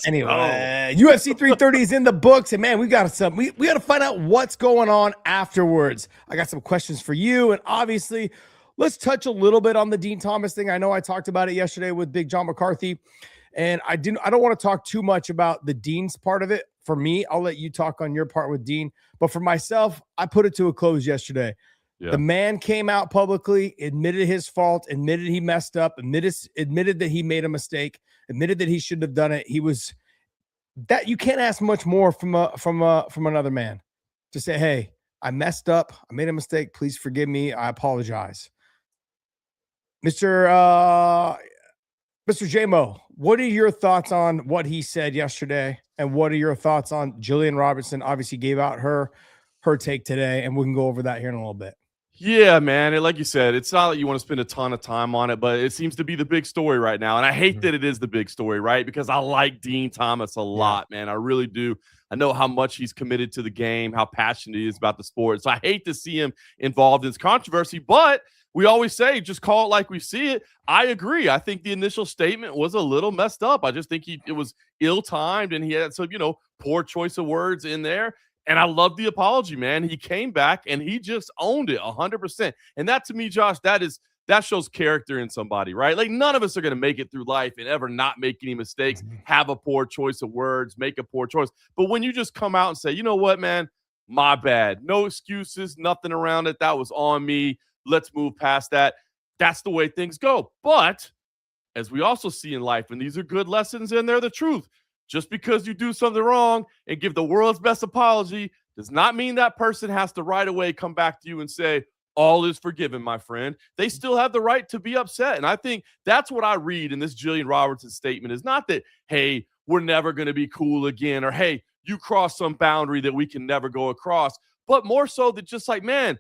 Anyway, UFC 330 is in the books, and man, we got to find out what's going on afterwards. I got some questions for you, and obviously, let's touch a little bit on the Dean Thomas thing. I know I talked about it yesterday with Big John McCarthy, and I don't want to talk too much about the Dean's part of it. For me, I'll let you talk on your part with Dean, but for myself, I put it to a close yesterday. Yeah. The man came out publicly, admitted his fault, admitted he messed up, admitted that he made a mistake, admitted that he shouldn't have done it. He was that you can't ask much more from another man to say, "Hey, I messed up. I made a mistake. Please forgive me. I apologize." Mr. J-Mo, what are your thoughts on what he said yesterday? And what are your thoughts on Jillian Robertson? Obviously gave out her take today, and we can go over that here in a little bit. Yeah, man. And like you said, it's not that you want to spend a ton of time on it, but it seems to be the big story right now. And I hate that it is the big story, right? Because I like Dean Thomas a lot, man. I really do. I know how much he's committed to the game, how passionate he is about the sport. So I hate to see him involved in this controversy, but we always say, just call it like we see it. I agree. I think the initial statement was a little messed up. I just think it was ill-timed, and he had some, poor choice of words in there. And I love the apology, man. He came back and he just owned it 100%. And that, to me, Josh, that shows character in somebody, right? Like, none of us are going to make it through life and ever not make any mistakes, have a poor choice of words, make a poor choice. But when you just come out and say, you know what, man, my bad. No excuses, nothing around it. That was on me. Let's move past that. That's the way things go. But as we also see in life, and these are good lessons and they're the truth, just because you do something wrong and give the world's best apology does not mean that person has to right away come back to you and say, all is forgiven, my friend. They still have the right to be upset. And I think that's what I read in this Jillian Robertson statement, is not that, hey, we're never going to be cool again, or, hey, you crossed some boundary that we can never go across, but more so that just like, man,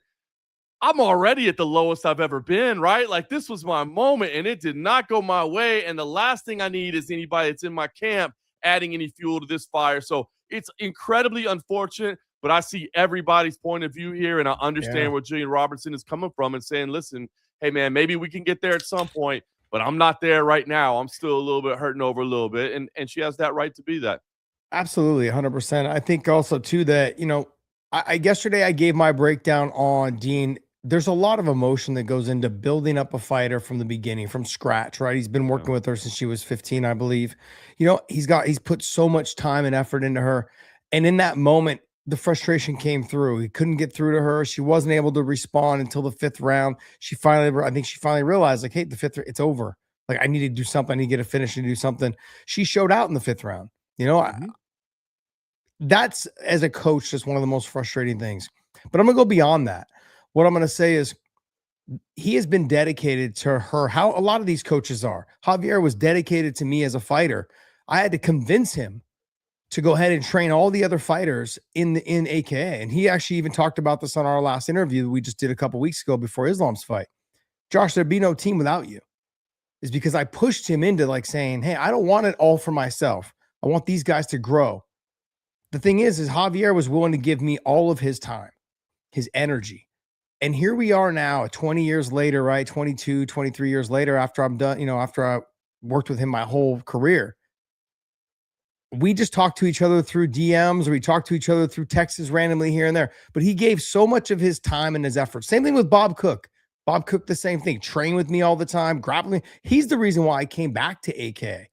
I'm already at the lowest I've ever been, right? Like, this was my moment and it did not go my way. And the last thing I need is anybody that's in my camp adding any fuel to this fire. So it's incredibly unfortunate, but I see everybody's point of view here, and I understand where Jillian Robertson is coming from and saying, listen, hey, man, maybe we can get there at some point, but I'm not there right now. I'm still a little bit hurting over a little bit, and she has that right to be that. Absolutely, 100%. I think also, too, that, yesterday I gave my breakdown on Dean. There's a lot of emotion that goes into building up a fighter from the beginning, from scratch, right? He's been working with her since she was 15, I believe. He's put so much time and effort into her. And in that moment, the frustration came through. He couldn't get through to her. She wasn't able to respond until the 5th round. I think she finally realized, like, hey, the 5th, it's over. Like, I need to do something. I need to get a finish and do something. She showed out in the 5th round. That's, as a coach, just one of the most frustrating things. But I'm going to go beyond that. What I'm going to say is he has been dedicated to her, how a lot of these coaches are. Javier was dedicated to me as a fighter. I had to convince him to go ahead and train all the other fighters in AKA. And he actually even talked about this on our last interview that we just did a couple weeks ago before Islam's fight. Josh, there'd be no team without you. Is because I pushed him into like saying, hey, I don't want it all for myself. I want these guys to grow. The thing is Javier was willing to give me all of his time, his energy. And here we are now 20 years later, right? 22, 23 years later, after I'm done, after I worked with him my whole career. We just talk to each other through DMs, or we talk to each other through texts randomly here and there. But he gave so much of his time and his effort. Same thing with Bob Cook. Bob Cook, the same thing. Train with me all the time, grappling. He's the reason why I came back to AK. And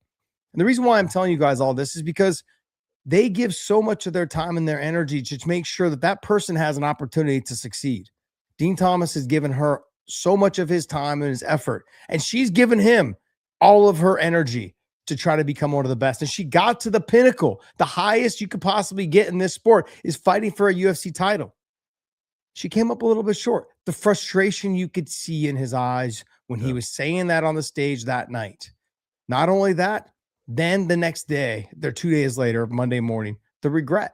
the reason why I'm telling you guys all this is because they give so much of their time and their energy to make sure that that person has an opportunity to succeed. Dean Thomas has given her so much of his time and his effort, and she's given him all of her energy to try to become one of the best. And she got to the pinnacle. The highest you could possibly get in this sport is fighting for a UFC title. She came up a little bit short. The frustration you could see in his eyes when he was saying that on the stage that night. Not only that, then the next day, 2 days later, Monday morning, the regret.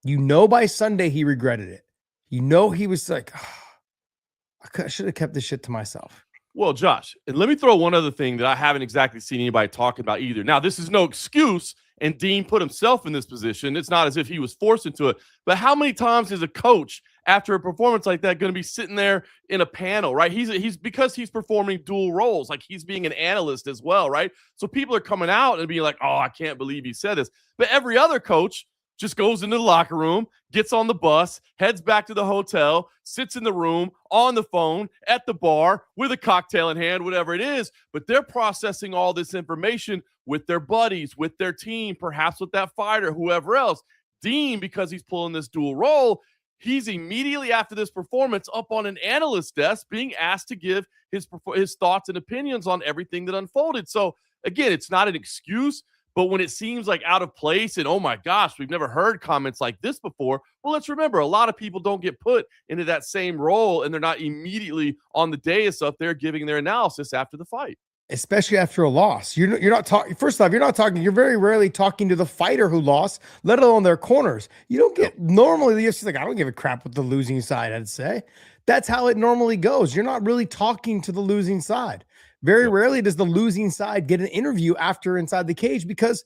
By Sunday, he regretted it. He was like, oh, I should have kept this shit to myself. Well, Josh, and let me throw one other thing that I haven't exactly seen anybody talking about either. Now, this is no excuse, and Dean put himself in this position. It's not as if he was forced into it. But how many times is a coach after a performance like that going to be sitting there in a panel, right? He's because he's performing dual roles, like he's being an analyst as well, right? So people are coming out and being like, "Oh, I can't believe he said this." But every other coach just goes into the locker room, gets on the bus, heads back to the hotel, sits in the room, on the phone, at the bar, with a cocktail in hand, whatever it is. But they're processing all this information with their buddies, with their team, perhaps with that fighter, whoever else. Dean, because he's pulling this dual role, he's immediately after this performance up on an analyst desk being asked to give his thoughts and opinions on everything that unfolded. So, again, it's not an excuse. But when it seems like out of place and, oh my gosh, we've never heard comments like this before, well, let's remember, a lot of people don't get put into that same role, and they're not immediately on the dais up there giving their analysis after the fight. Especially after a loss. You're not talking, first off, you're very rarely talking to the fighter who lost, let alone their corners. You don't get, normally the UFC's like, I don't give a crap what the losing side had to say. That's how it normally goes. You're not really talking to the losing side. Very rarely does the losing side get an interview after inside the cage because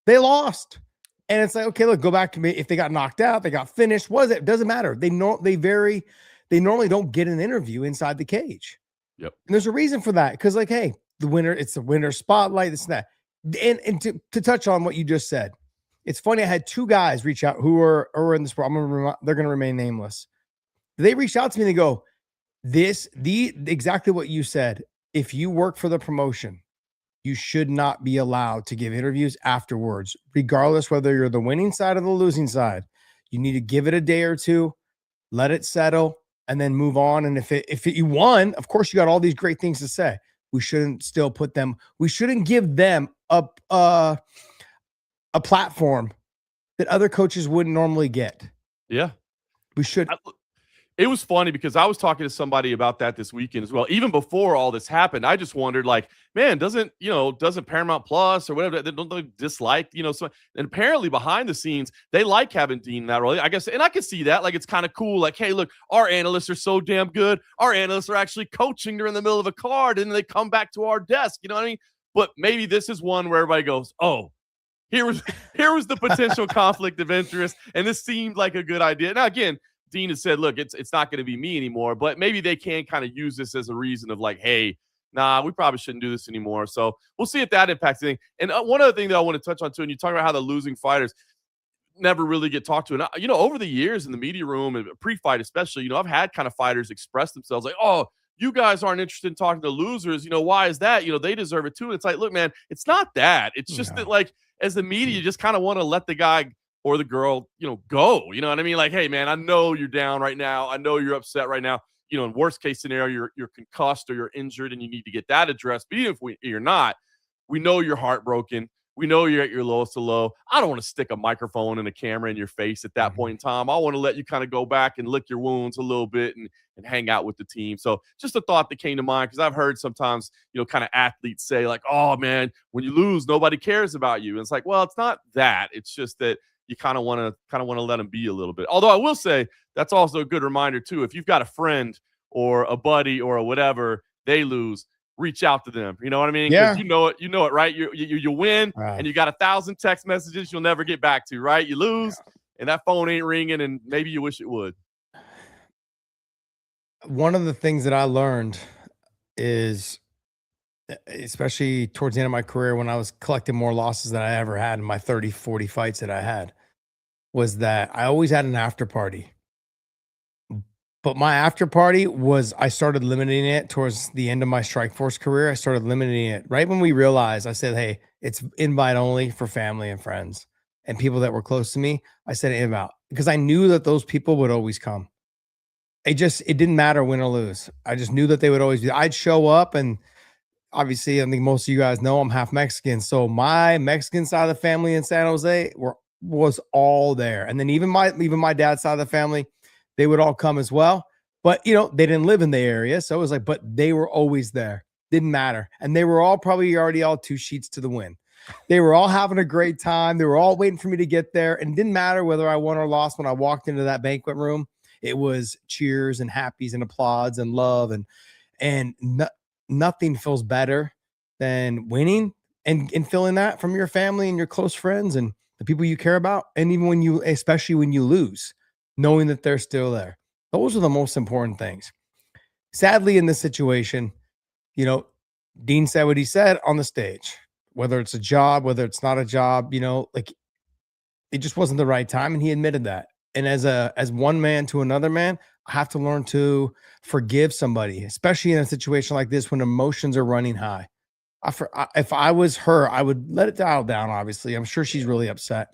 they lost. And it's like, okay, look, go back to me. If they got knocked out, they got finished. What is it? Doesn't matter. They normally don't get an interview inside the cage. Yep. And there's a reason for that. Because, like, hey, the winner, it's the winner spotlight, this and that. And to touch on what you just said, it's funny. I had two guys reach out who are in this. They're going to remain nameless. They reached out to me and they go, exactly what you said. If you work for the promotion, you should not be allowed to give interviews afterwards, regardless whether you're the winning side or the losing side. You need to give it a day or two, let it settle, and then move on. And if you won, of course, you got all these great things to say. We shouldn't give them a platform that other coaches wouldn't normally get. Yeah. We should. It was funny because I was talking to somebody about that this weekend as well. Even before all this happened, I just wondered, like, man, doesn't Paramount Plus or whatever, don't they dislike, so, and apparently behind the scenes, they like having Dean in that role, I guess. And I can see that. Like, it's kind of cool. Like, hey, look, our analysts are so damn good. Our analysts are actually coaching during the middle of a card and they come back to our desk. You know what I mean? But maybe this is one where everybody goes, oh, here was the potential conflict of interest. And this seemed like a good idea. Now, again, Dean has said, look, it's not going to be me anymore, but maybe they can kind of use this as a reason of like, hey, nah, we probably shouldn't do this anymore. So we'll see if that impacts anything. And one other thing that I want to touch on too, and you talk about how the losing fighters never really get talked to. And, over the years in the media room and pre-fight especially, I've had kind of fighters express themselves like, oh, you guys aren't interested in talking to losers. Why is that? They deserve it too. And it's like, look, man, it's not that. It's just that, like, as the media, you just kind of want to let the guy or the girl, go. You know what I mean? Like, hey, man, I know you're down right now. I know you're upset right now. In worst case scenario, you're concussed or you're injured and you need to get that addressed. But even if you're not, we know you're heartbroken. We know you're at your lowest of low. I don't want to stick a microphone and a camera in your face at that point in time. I want to let you kind of go back and lick your wounds a little bit and hang out with the team. So just a thought that came to mind, because I've heard sometimes, kind of athletes say like, oh, man, when you lose, nobody cares about you. And it's like, well, it's not that. It's just that you kind of want to let them be a little bit. Although I will say that's also a good reminder too. If you've got a friend or a buddy or a whatever, they lose, reach out to them. You know what I mean? Yeah. You know it, right? You win, right, and you got 1,000 text messages you'll never get back to, right? You lose, and that phone ain't ringing, and maybe you wish it would. One of the things that I learned is, especially towards the end of my career, when I was collecting more losses than I ever had in my 30, 40 fights that I had, was that I always had an after party. But my after party was, I started limiting it towards the end of my Strikeforce career. I started limiting it right when we realized, I said, hey, it's invite only for family and friends and people that were close to me. I said invite, because I knew that those people would always come. It didn't matter win or lose. I just knew that they would always be. I'd show up, and obviously, I think most of you guys know I'm half Mexican. So my Mexican side of the family in San Jose was all there. And then even my dad's side of the family, they would all come as well. But, they didn't live in the area. So it was like, but they were always there. Didn't matter. And they were all probably already all 2 sheets to the win. They were all having a great time. They were all waiting for me to get there. And it didn't matter whether I won or lost. When I walked into that banquet room, it was cheers and happies and applause and love. And nothing feels better than winning and feeling that from your family and your close friends and the people you care about. And even especially when you lose, knowing that they're still there. Those are the most important things. Sadly, in this situation, Dean said what he said on the stage, whether it's a job, whether it's not a job, like it just wasn't the right time. And he admitted that. And as one man to another man, I have to learn to forgive somebody, especially in a situation like this when emotions are running high. If I was her, I would let it dial down. Obviously, I'm sure she's really upset,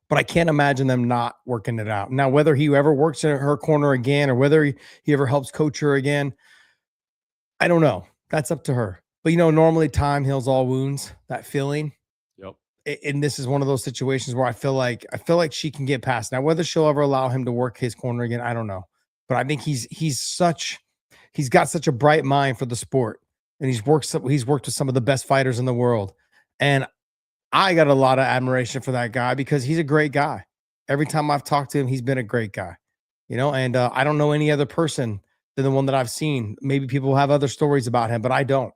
but I can't imagine them not working it out. Now, whether he ever works in her corner again or whether he ever helps coach her again, I don't know. That's up to her. But normally time heals all wounds. That feeling. Yep. And this is one of those situations where I feel like she can get past. Now, whether she'll ever allow him to work his corner again, I don't know. But I think he's got such a bright mind for the sport, and he's worked with some of the best fighters in the world. And I got a lot of admiration for that guy because he's a great guy. Every time I've talked to him, he's been a great guy. And I don't know any other person than the one that I've seen. Maybe people have other stories about him, but I don't.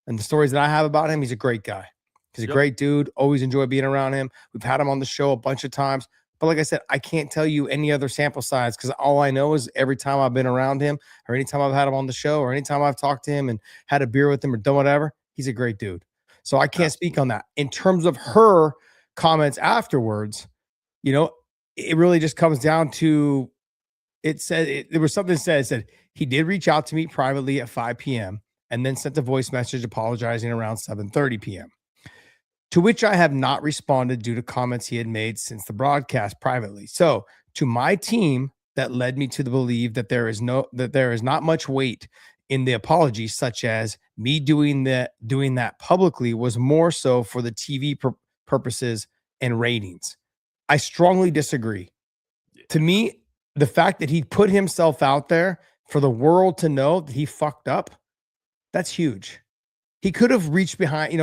And the stories that I have about him, he's a great guy. He's a great dude. Always enjoy being around him. We've had him on the show a bunch of times. But like I said, I can't tell you any other sample size because all I know is every time I've been around him or anytime I've had him on the show or anytime I've talked to him and had a beer with him or done whatever, he's a great dude. So I can't speak on that. In terms of her comments afterwards, it really just comes down to, there was something said he did reach out to me privately at 5 p.m. and then sent a voice message apologizing around 7:30 p.m. to which I have not responded due to comments he had made since the broadcast privately. So to my team, that led me to believe that there is not much weight in the apology, such as me doing that publicly was more so for the TV purposes and ratings. I strongly disagree. To me, the fact that he put himself out there for the world to know that he fucked up, that's huge. He could have reached behind,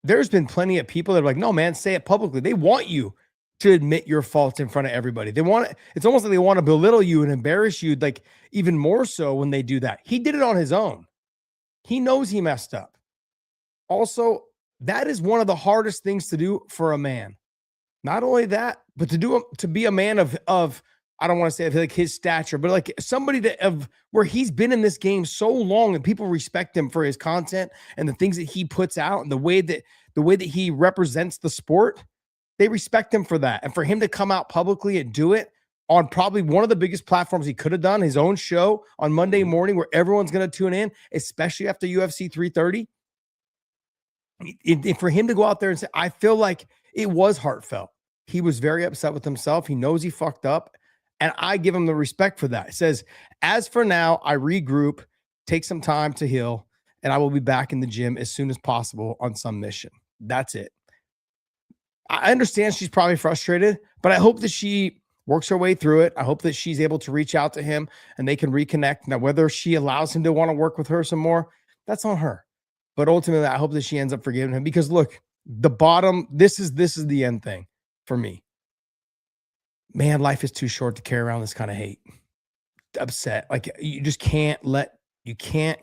there's been plenty of people that are like, no, man, say it publicly. They want you to admit your faults in front of everybody. It's almost like they want to belittle you and embarrass you, like even more so when they do that. He did it on his own. He knows he messed up. Also, that is one of the hardest things to do for a man. Not only that, but to be a man of I don't want to say like his stature, but like somebody where he's been in this game so long and people respect him for his content and the things that he puts out and the way that he represents the sport. They respect him for that. And for him to come out publicly and do it on probably one of the biggest platforms he could have done, his own show on Monday morning where everyone's going to tune in, especially after UFC 330. For him to go out there and say, I feel like it was heartfelt. He was very upset with himself. He knows he fucked up. And I give him the respect for that. It says, as for now, I regroup, take some time to heal, and I will be back in the gym as soon as possible on some mission. That's it. I understand she's probably frustrated, but I hope that she works her way through it. I hope that she's able to reach out to him and they can reconnect. Now, whether she allows him to want to work with her some more, that's on her. But ultimately, I hope that she ends up forgiving him because look, this is the end thing for me. Man, life is too short to carry around this kind of hate. Upset. Like you just can't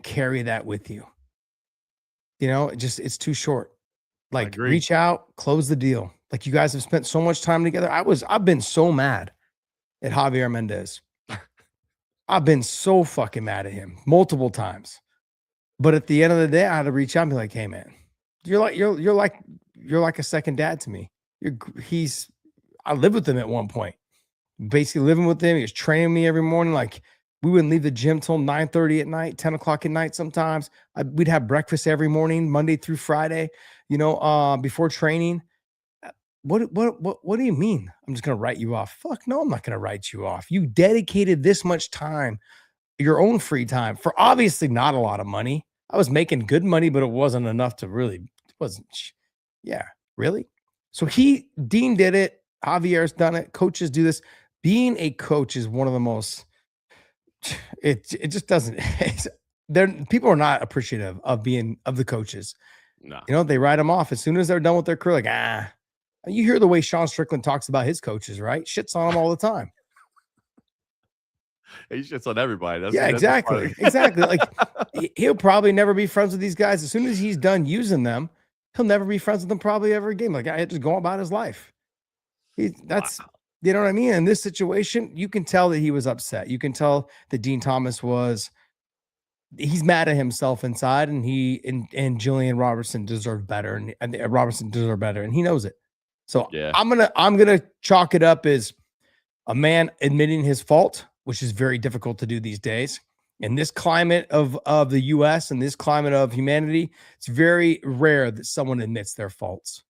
carry that with you. It's too short. Like reach out, close the deal. Like you guys have spent so much time together. I've been so mad at Javier Mendez. I've been so fucking mad at him multiple times. But at the end of the day, I had to reach out and be like, hey man, you're like a second dad to me. I lived with him at one point. Basically living with him. He was training me every morning. Like we wouldn't leave the gym till 9:30 at night, 10 o'clock at night sometimes. We'd have breakfast every morning, Monday through Friday, before training. What do you mean? I'm just going to write you off? Fuck no, I'm not going to write you off. You dedicated this much time, your own free time, for obviously not a lot of money. I was making good money, but it wasn't enough to really, really. So Dean did it. Javier's done it. Coaches do this. Being a coach is one of the most, it just doesn't, people are not appreciative of the coaches. No. They write them off as soon as they're done with their career. Like, you hear the way Sean Strickland talks about his coaches, right? Shits on them all the time. He shits on everybody. Yeah, exactly. Exactly. Like he'll probably never be friends with these guys. As soon as he's done using them, he'll never be friends with them probably ever again. Like I had to go about his life. That's Wow. you know what I mean? In this situation, you can tell that he was upset. You can tell that Dean Thomas he's mad at himself inside, and and Jillian Robertson deserved better, and Robertson deserved better, and he knows it. So Yeah. I'm gonna chalk it up as a man admitting his fault, which is very difficult to do these days. In this climate of the US and this climate of humanity, it's very rare that someone admits their faults.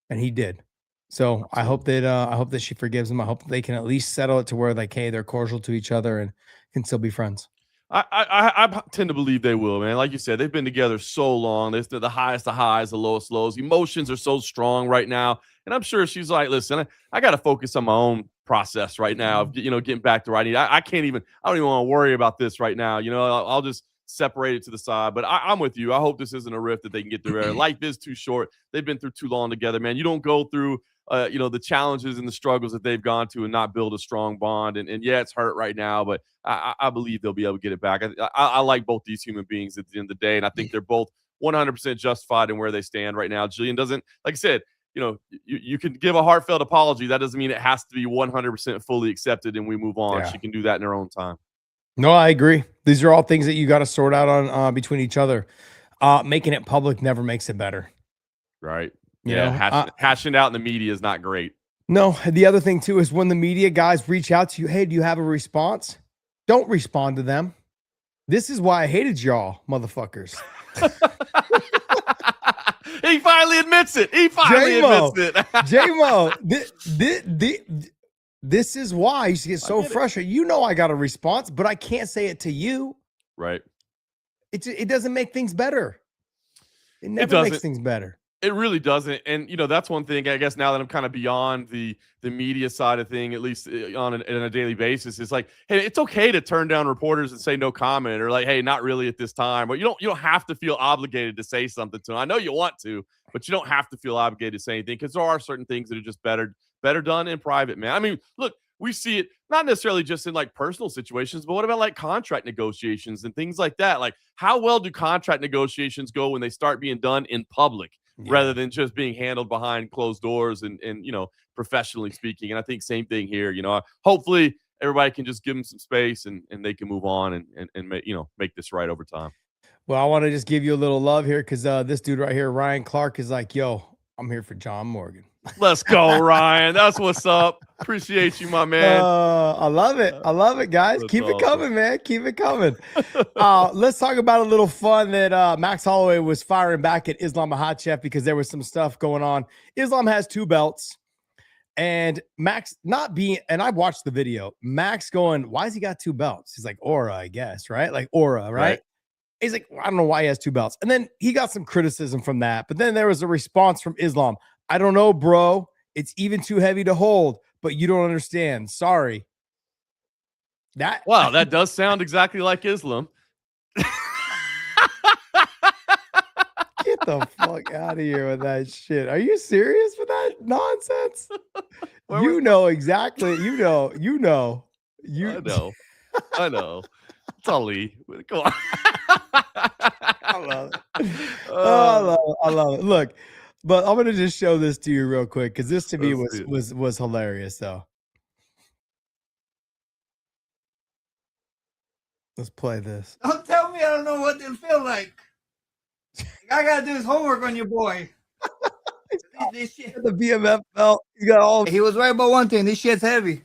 And he did. So I hope that she forgives him. I hope they can at least settle it to where like, hey, they're cordial to each other and can still be friends. I tend to believe they will, man. Like you said, they've been together so long. They're the highest of highs, the lowest lows. Emotions are so strong right now. And I'm sure she's like, listen, I got to focus on my own process right now. Getting back to writing. I don't even want to worry about this right now. I'll just separate it to the side. But I'm with you. I hope this isn't a rift that they can get through there. Life is too short. They've been through too long together, man. You don't go through the challenges and the struggles that they've gone to and not build a strong bond. And yeah, it's hurt right now, but I believe they'll be able to get it back. I like both these human beings at the end of the day, and I think they're both 100% justified in where they stand right now. Jillian doesn't, like I said, you can give a heartfelt apology. That doesn't mean it has to be 100% fully accepted and we move on. Yeah. She can do that in her own time. No, I agree. These are all things that you got to sort out on between each other. Making it public never makes it better. Right. Hashing out in the media is not great. No, the other thing too is when the media guys reach out to you, hey, do you have a response? Don't respond to them. This is why I hated y'all, motherfuckers. He finally admits it. J-Mo, this is why I used to get so frustrated. I got a response, but I can't say it to you. Right. It doesn't make things better. It never makes things better. It really doesn't. And, that's one thing, I guess, now that I'm kind of beyond the media side of thing, at least on a daily basis, it's like, hey, it's okay to turn down reporters and say no comment, or like, hey, not really at this time. But you don't have to feel obligated to say something to them. I know you want to, but you don't have to feel obligated to say anything, because there are certain things that are just better done in private, man. I mean, look, we see it not necessarily just in like personal situations, but what about like contract negotiations and things like that? Like, how well do contract negotiations go when they start being done in public? Yeah. Rather than just being handled behind closed doors and professionally speaking. And I think same thing here. Hopefully everybody can just give them some space and they can move on and make this right over time. Well, I want to just give you a little love here because this dude right here, Ryan Clark, is like, yo, I'm here for John Morgan. Let's go, Ryan. That's what's up. Appreciate you, my man. I love it. I love it, guys. Keep it coming, man. Keep it coming. Let's talk about a little fun that Max Holloway was firing back at Islam Makhachev because there was some stuff going on. Islam has 2 belts. And Max and I watched the video, Max going, why has he got 2 belts? He's like, aura, I guess, right? Like aura, right? He's like, I don't know why he has 2 belts. And then he got some criticism from that. But then there was a response from Islam. I don't know, bro. It's even too heavy to hold, but you don't understand. Sorry. Wow, that does sound exactly like Islam. Get the fuck out of here with that shit. Are you serious with that nonsense? You know exactly. You know. I know. It's Ali. Come on. I love it. I love it. Look. But I'm gonna just show this to you real quick because this to me was hilarious. Though, let's play this. Don't tell me I don't know what they feel like. I gotta do his homework on your boy. This shit. The BMF belt. He got all. He was right about one thing. This shit's heavy.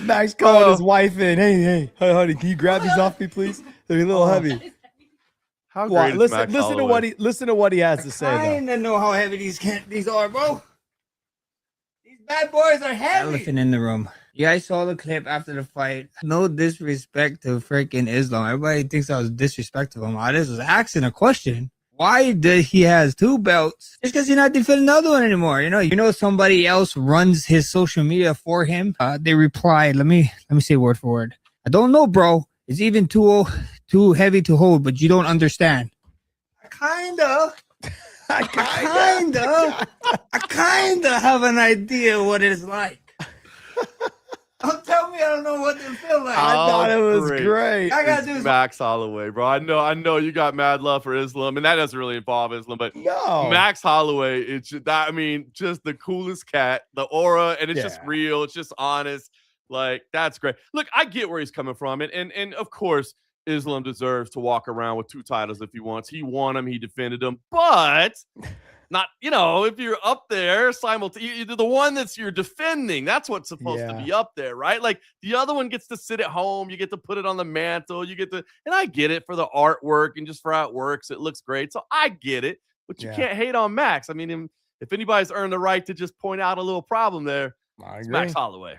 Max calling his wife in. Hey, honey, can you grab these off me, please? They're a little heavy. How great is Max Holloway? Listen to what he has to say. I didn't know how heavy these are, bro. These bad boys are heavy. Elephant in the room. Yeah, I saw the clip after the fight. No disrespect to freaking Islam. Everybody thinks I was disrespectful to him. I just was asking a question. Why did he has 2 belts? Just because he's not defending another one anymore. You know somebody else runs his social media for him. They replied, let me say word for word. I don't know, bro. It's even too heavy to hold, but you don't understand. I kinda have an idea what it's like. Don't tell me I don't know what to feel like. I thought it was great. I gotta do Max Holloway, bro. I know you got mad love for Islam, and that doesn't really involve Islam, but Max Holloway, it's just, I mean, just the coolest cat, the aura, and it's just real, it's just honest. Like, that's great. Look, I get where he's coming from, and of course, Islam deserves to walk around with 2 titles if he wants. He won them, he defended them, but not, if you're up there simultaneously, the one that's you're defending, that's what's supposed to be up there, right? Like, the other one gets to sit at home, you get to put it on the mantle, you get to, and I get it for the artwork and just for how it works, it looks great, so I get it, but you can't hate on Max. I mean, if anybody's earned the right to just point out a little problem there, it's Max Holloway.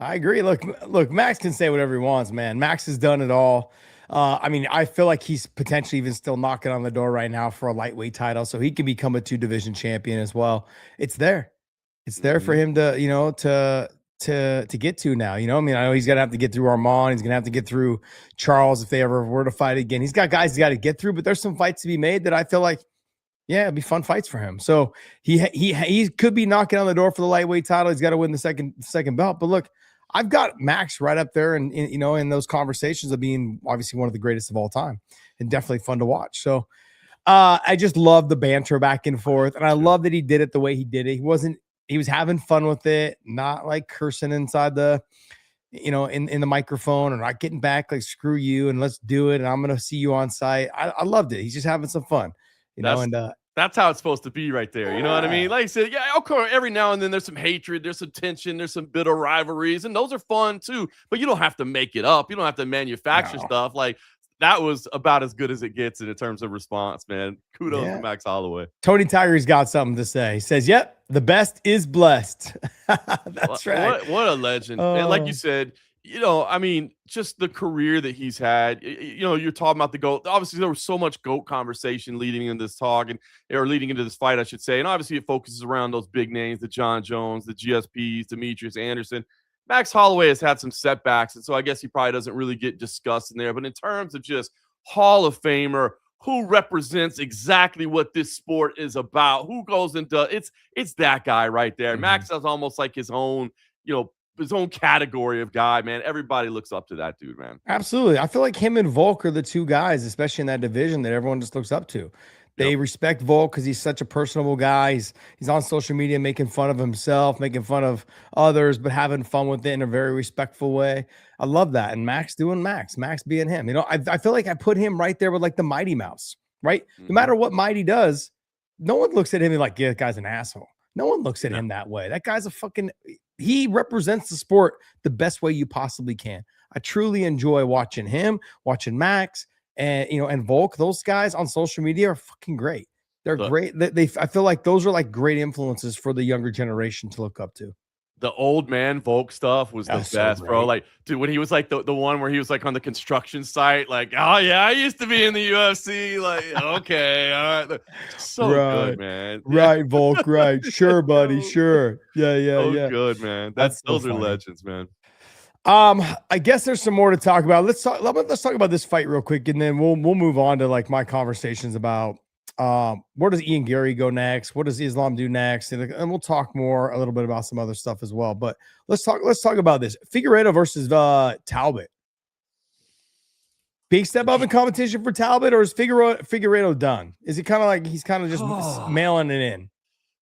I agree. Look, Max can say whatever he wants, man. Max has done it all. I mean, I feel like he's potentially even still knocking on the door right now for a lightweight title, so he can become a 2-division champion as well. It's there. It's there for him to, to get to now. I mean, I know he's gonna have to get through Armand. He's gonna have to get through Charles if they ever were to fight again. He's got guys he's got to get through, but there's some fights to be made that I feel like, it'd be fun fights for him. So he could be knocking on the door for the lightweight title. He's got to win the second belt. But look, I've got Max right up there, and in those conversations of being obviously one of the greatest of all time, and definitely fun to watch. So I just love the banter back and forth, and I love that he did it the way he did it. He was having fun with it, not like cursing inside the, in the microphone, or not getting back like screw you and let's do it and I'm gonna see you on site. I loved it. He's just having some fun, That's how it's supposed to be right there. You know what I mean? Like I said, of course, every now and then there's some hatred, there's some tension, there's some bitter rivalries, and those are fun too. But you don't have to make it up. You don't have to manufacture stuff. Like, that was about as good as it gets in terms of response, man. Kudos to Max Holloway. Tony Tiger's got something to say. He says, yep, the best is blessed. That's right. What a legend. And like you said, I mean, just the career that he's had, you're talking about the GOAT. Obviously, there was so much GOAT conversation leading into this talk or leading into this fight, I should say. And obviously it focuses around those big names, the John Jones, the GSPs, Demetrius Anderson. Max Holloway has had some setbacks, and so I guess he probably doesn't really get discussed in there. But in terms of just Hall of Famer, who represents exactly what this sport is about, who goes into it's that guy right there. Max has almost like his own, his own category of guy, man. Everybody looks up to that dude, man. Absolutely. I feel like him and Volk are the 2 guys, especially in that division, that everyone just looks up to. They respect Volk because he's such a personable guy. He's on social media making fun of himself, making fun of others, but having fun with it in a very respectful way. I love that. And Max doing Max being him. I feel like I put him right there with like the Mighty Mouse, right? No matter what Mighty does, no one looks at him and like, that guy's an asshole. No one looks at him that way. That guy's he represents the sport the best way you possibly can. I truly enjoy watching him, watching Max, and and Volk. Those guys on social media are fucking great. They're great. I feel like those are like great influences for the younger generation to look up to. The old man Volk stuff was the best, bro. Like, dude, when he was like the one where he was like on the construction site, like, oh yeah, I used to be in the UFC. Like, okay, all right, so good, man. Right, Volk. Right, sure, buddy, sure. Yeah. Good, man. Those are legends, man. I guess there's some more to talk about. Let's talk about this fight real quick, and then we'll move on to like my conversations about where does Ian Garry go next? What does Islam do next? And we'll talk more a little bit about some other stuff as well. But let's talk about this. Figueiredo versus Talbot. Big step up in competition for Talbot, or is Figueiredo done? Is it kind of like he's kind of just mailing it in?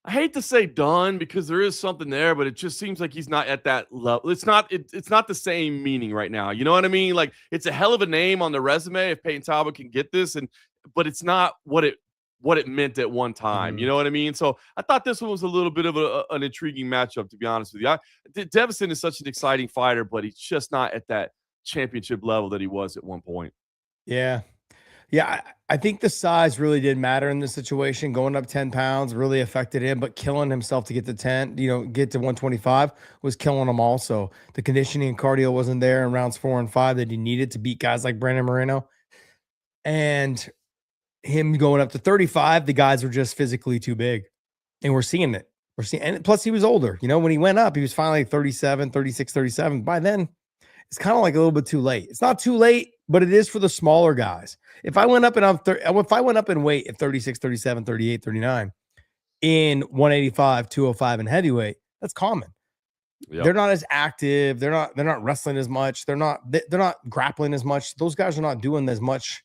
I hate to say done because there is something there, but it just seems like he's not at that level. It's not the same meaning right now. You know what I mean? Like, it's a hell of a name on the resume if Peyton Talbot can get this, but it's not what it meant at one time. You know what I mean? So I thought this one was a little bit of an intriguing matchup, to be honest with you. Devison is such an exciting fighter, but he's just not at that championship level that he was at one point. Yeah. I think the size really did matter in this situation. Going up 10 pounds really affected him, but killing himself to get to 10, get to 125 was killing him also. The conditioning and cardio wasn't there in rounds 4 and 5 that he needed to beat guys like Brandon Moreno. And him going up to 35, the guys were just physically too big. And we're seeing it. And plus he was older. When he went up, he was finally 36, 37. By then, it's kind of like a little bit too late. It's not too late, but it is for the smaller guys. If I went up in weight at 36, 37, 38, 39 in 185, 205 and heavyweight, that's common. Yep. They're not as active. They're not wrestling as much. They're not grappling as much. Those guys are not doing as much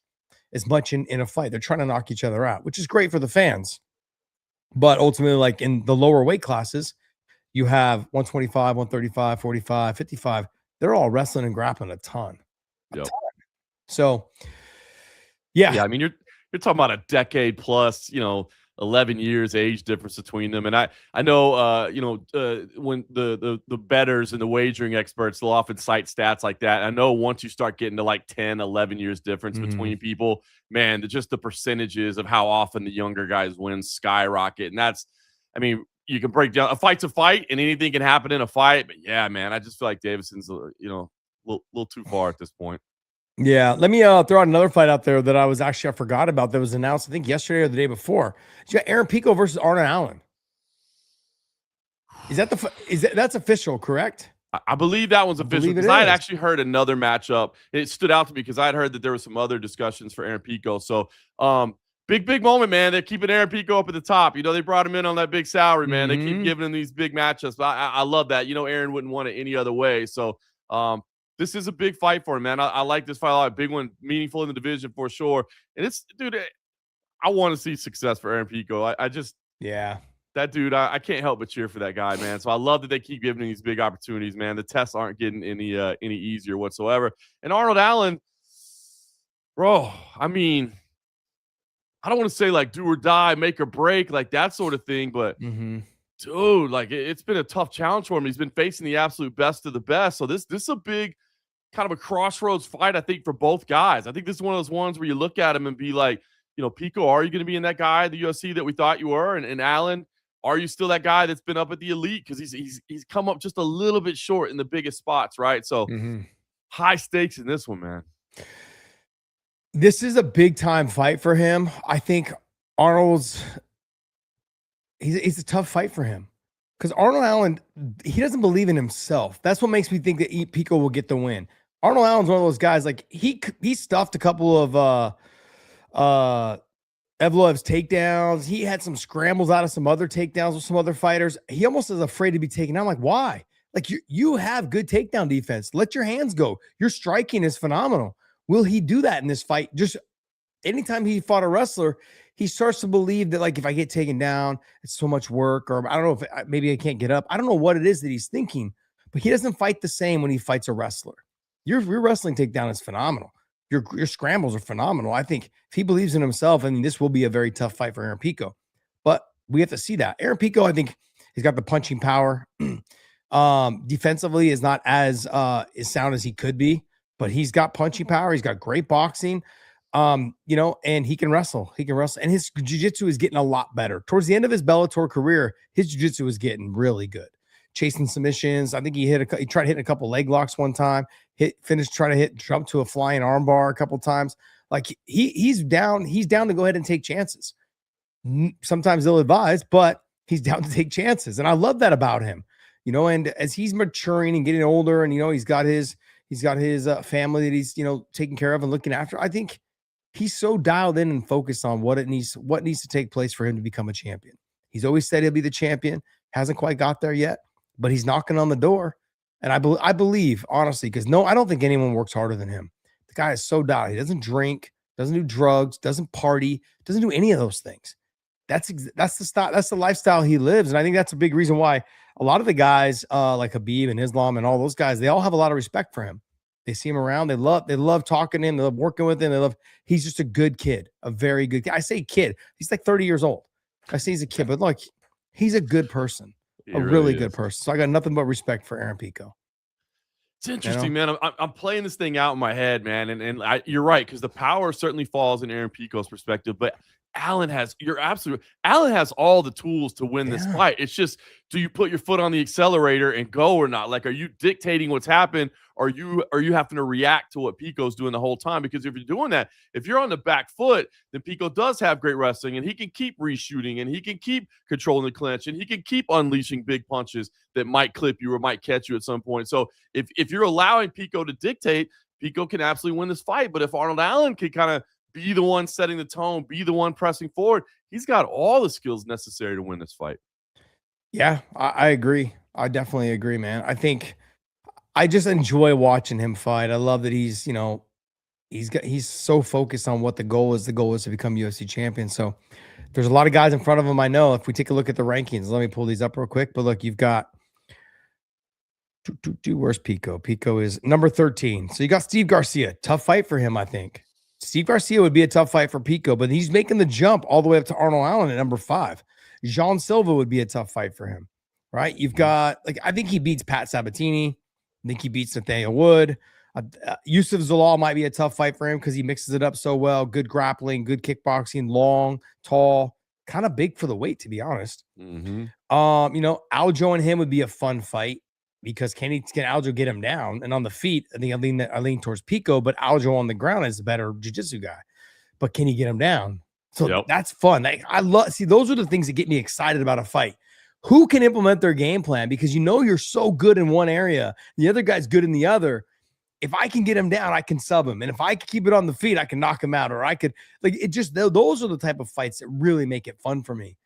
in a fight. They're trying to knock each other out, which is great for the fans. But ultimately, like in the lower weight classes, you have 125, 135, 45, 55. They're all wrestling and grappling a ton. Yep. So, yeah. I mean, you're talking about a decade plus, 11 years age difference between them. And I know, when the bettors and the wagering experts, they'll often cite stats like that. I know once you start getting to like 10, 11 years difference between people, man, just the percentages of how often the younger guys win skyrocket. And that's, I mean, you can break down a fight's a fight and anything can happen in a fight. But yeah, man, I just feel like Davidson's, a little too far at this point. Yeah, let me throw out another fight out there that I forgot about that was announced, I think, yesterday or the day before. You got Aaron Pico versus Arnold Allen. That's official, correct? I believe that one's official because I had actually heard another matchup. It stood out to me because I had heard that there were some other discussions for Aaron Pico. So, big moment, man. They're keeping Aaron Pico up at the top. They brought him in on that big salary, man. They keep giving him these big matchups. But I love that. Aaron wouldn't want it any other way. So, this is a big fight for him, man. I like this fight a lot. Big one, meaningful in the division for sure. And I want to see success for Aaron Pico. That dude, I can't help but cheer for that guy, man. So I love that they keep giving him these big opportunities, man. The tests aren't getting any easier whatsoever. And Arnold Allen, bro, I mean, I don't want to say like do or die, make or break, like that sort of thing, but dude, like it's been a tough challenge for him. He's been facing the absolute best of the best. So this is a big kind of a crossroads fight, I think, for both guys. I think this is one of those ones where you look at him and be like, Pico, are you going to be in that guy at the UFC that we thought you were? And Allen, are you still that guy that's been up at the elite? Because he's come up just a little bit short in the biggest spots, right? So high stakes in this one, man. This is a big time fight for him. I think Arnold's he's a tough fight for him because Arnold Allen, he doesn't believe in himself. That's what makes me think that Pico will get the win. Arnold Allen's one of those guys, like he stuffed a couple of Evloev's takedowns. He had some scrambles out of some other takedowns with some other fighters. He almost is afraid to be taken down. Like, why? Like you have good takedown defense. Let your hands go. Your striking is phenomenal. Will he do that in this fight? Just anytime he fought a wrestler, he starts to believe that, like, if I get taken down, it's so much work, or I don't know if maybe I can't get up. I don't know what it is that he's thinking, but he doesn't fight the same when he fights a wrestler. Your wrestling takedown is phenomenal. Your scrambles are phenomenal. I think if he believes in himself, I mean, this will be a very tough fight for Aaron Pico, but we have to see that. Aaron Pico, I think he's got the punching power. Defensively is not as sound as he could be, but he's got punching power. He's got great boxing. And he can wrestle. And his jiu-jitsu is getting a lot better. Towards the end of his Bellator career, his jiu-jitsu was getting really good. Chasing submissions. I think he tried hitting a couple leg locks one time. Jump to a flying arm bar a couple times. Like he's down to go ahead and take chances. Sometimes they'll advise, but he's down to take chances. And I love that about him. And as he's maturing and getting older, and he's got his family that he's taking care of and looking after, I think he's so dialed in and focused on what needs to take place for him to become a champion. He's always said he'll be the champion. Hasn't quite got there yet, but he's knocking on the door. And I believe, honestly, because I don't think anyone works harder than him. The guy is so dialed. He doesn't drink, doesn't do drugs, doesn't party, doesn't do any of those things. That's the style. That's the lifestyle he lives. And I think that's a big reason why a lot of the guys like Khabib and Islam and all those guys, they all have a lot of respect for him. They see him around. They love talking to him. They love working with him. He's just a good kid, a very good kid. I say kid. He's like 30 years old. I say he's a kid, but look, he's a good person, really good person. So I got nothing but respect for Aaron Pico. It's interesting, man. I'm playing this thing out in my head, man. And you're right, because the power certainly falls in Aaron Pico's perspective, but Allen has all the tools to win this fight. It's just, do you put your foot on the accelerator and go or not? Like, are you dictating what's happened? Or are you having to react to what Pico's doing the whole time? Because if you're doing that, if you're on the back foot, then Pico does have great wrestling, and he can keep reshooting, and he can keep controlling the clinch, and he can keep unleashing big punches that might clip you or might catch you at some point. So if you're allowing Pico to dictate, Pico can absolutely win this fight. But if Arnold Allen can kind of be the one setting the tone, be the one pressing forward, he's got all the skills necessary to win this fight. Yeah, I agree. I definitely agree, man. I just enjoy watching him fight. I love that he's, he's so focused on what the goal is. The goal is to become UFC champion. So there's a lot of guys in front of him. I know if we take a look at the rankings, let me pull these up real quick. But look, you've got where's Pico? Pico is number 13. So you got Steve Garcia. Tough fight for him, I think. Steve Garcia would be a tough fight for Pico, but he's making the jump all the way up to Arnold Allen at number 5. Jean Silva would be a tough fight for him, right? You've got, I think he beats Pat Sabatini. I think he beats Nathaniel Wood. Yusuf Zalal might be a tough fight for him because he mixes it up so well. Good grappling, good kickboxing, long, tall, kind of big for the weight, to be honest. Aljo and him would be a fun fight because can Aljo get him down? And on the feet, I think I lean towards Pico, but Aljo on the ground is a better jiu-jitsu guy. But can he get him down? So that's fun. I love those are the things that get me excited about a fight. Who can implement their game plan? Because you're so good in one area, the other guy's good in the other. If I can get him down, I can sub him. And if I can keep it on the feet, I can knock him out. Or I could those are the type of fights that really make it fun for me.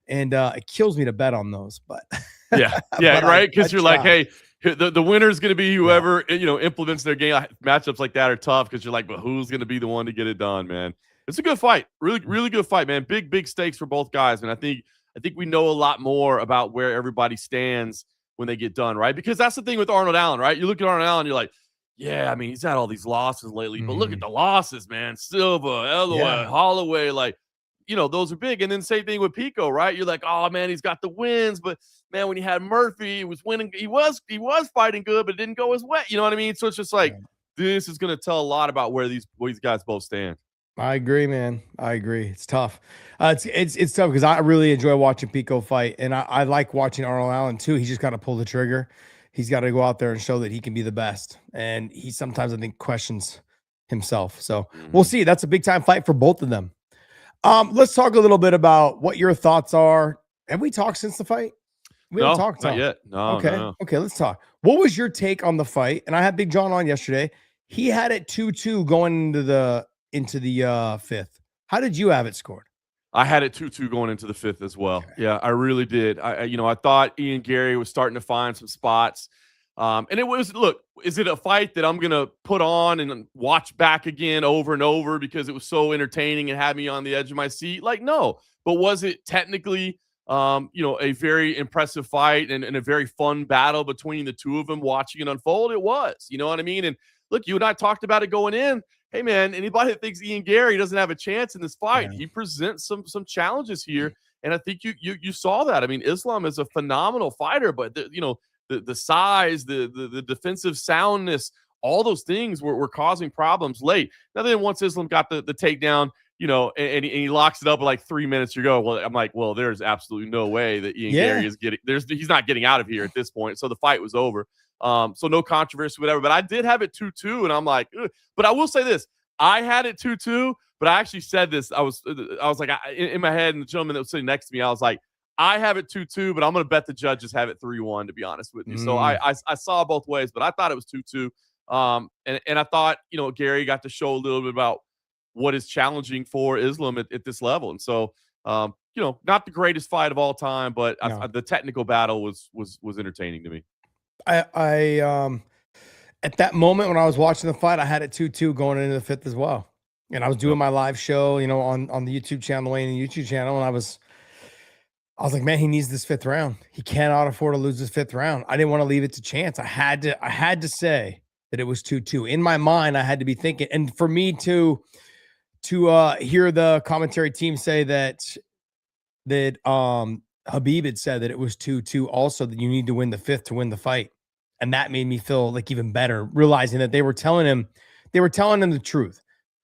And it kills me to bet on those. But yeah, right. Because you're like, hey, the winner is going to be whoever implements their game. Matchups like that are tough because you're like, but who's going to be the one to get it done, man? It's a good fight. Really, really good fight, man. Big stakes for both guys. And I think we know a lot more about where everybody stands when they get done, right? Because that's the thing with Arnold Allen, right? You look at Arnold Allen, you're like, yeah, I mean, he's had all these losses lately, but look at the losses, man. Silva, Eloy, Holloway, those are big. And then same thing with Pico, right? You're like, oh man, he's got the wins, but man, when you had Murphy, he was winning. He was fighting good, but it didn't go as wet. You know what I mean? So it's just like this is going to tell a lot about where these guys both stand. I agree, man. I agree. It's tough. It's tough because I really enjoy watching Pico fight, and I like watching Arnold Allen too. He's just got to pull the trigger. He's got to go out there and show that he can be the best. And he sometimes, I think, questions himself. So we'll see. That's a big time fight for both of them. Let's talk a little bit about what your thoughts are. Have we talked since the fight? We haven't talked not yet. No. Okay. No. Okay. Let's talk. What was your take on the fight? And I had Big John on yesterday. He had it 2-2 going into the fifth. How did you have it scored? I had it 2-2 going into the fifth as well. Okay. Yeah, I really did. I thought Ian Garry was starting to find some spots. And it was, look, is it a fight that I'm going to put on and watch back again over and over because it was so entertaining and had me on the edge of my seat? Like, no. But was it technically, a very impressive fight and a very fun battle between the two of them watching it unfold? It was, you know what I mean? And look, you and I talked about it going in. Hey, man, anybody that thinks Ian Garry doesn't have a chance in this fight, he presents some challenges here. And I think you saw that. I mean, Islam is a phenomenal fighter, but, the size, the defensive soundness, all those things were causing problems late. Now, then once Islam got the takedown, and he locks it up in like 3 minutes, you go, well, I'm like, well, there's absolutely no way that Ian Garry is he's not getting out of here at this point. So the fight was over. So no controversy, whatever. But I did have it 2-2, and I'm like, ugh. But I will say this: I had it 2-2, but I actually said this. I was like, in my head, and the gentleman that was sitting next to me, I was like, I have it 2-2, but I'm going to bet the judges have it 3-1. To be honest with you, so I saw both ways, but I thought it was 2-2. And I thought Garry got to show a little bit about what is challenging for Islam at this level, and so not the greatest fight of all time, but the technical battle was entertaining to me. I at that moment when I was watching the fight, I had it 2-2 going into the fifth as well. And I was doing my live show, on the YouTube channel, the Wayne YouTube channel. And I was like, man, he needs this fifth round. He cannot afford to lose this fifth round. I didn't want to leave it to chance. I had to say that it was 2-2. In my mind, I had to be thinking, and for me to hear the commentary team say that Habib had said that it was 2-2 also, that you need to win the fifth to win the fight. And that made me feel like even better, realizing that they were telling him the truth.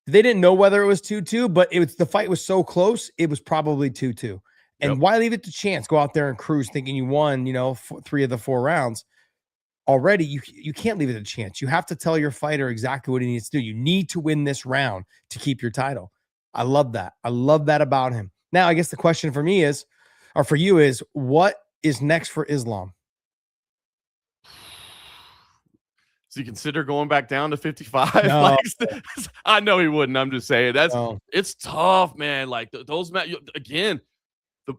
They didn't know whether it was 2-2, but the fight was so close, it was probably 2-2. And why leave it to chance? Go out there and cruise thinking you won, 3 of the 4 rounds. Already, you can't leave it to chance. You have to tell your fighter exactly what he needs to do. You need to win this round to keep your title. I love that. I love that about him. Now, I guess the question for me is, or for you is, what is next for Islam? So you consider going back down to 55? No. I know he wouldn't. I'm just saying it's tough, man. Like those again,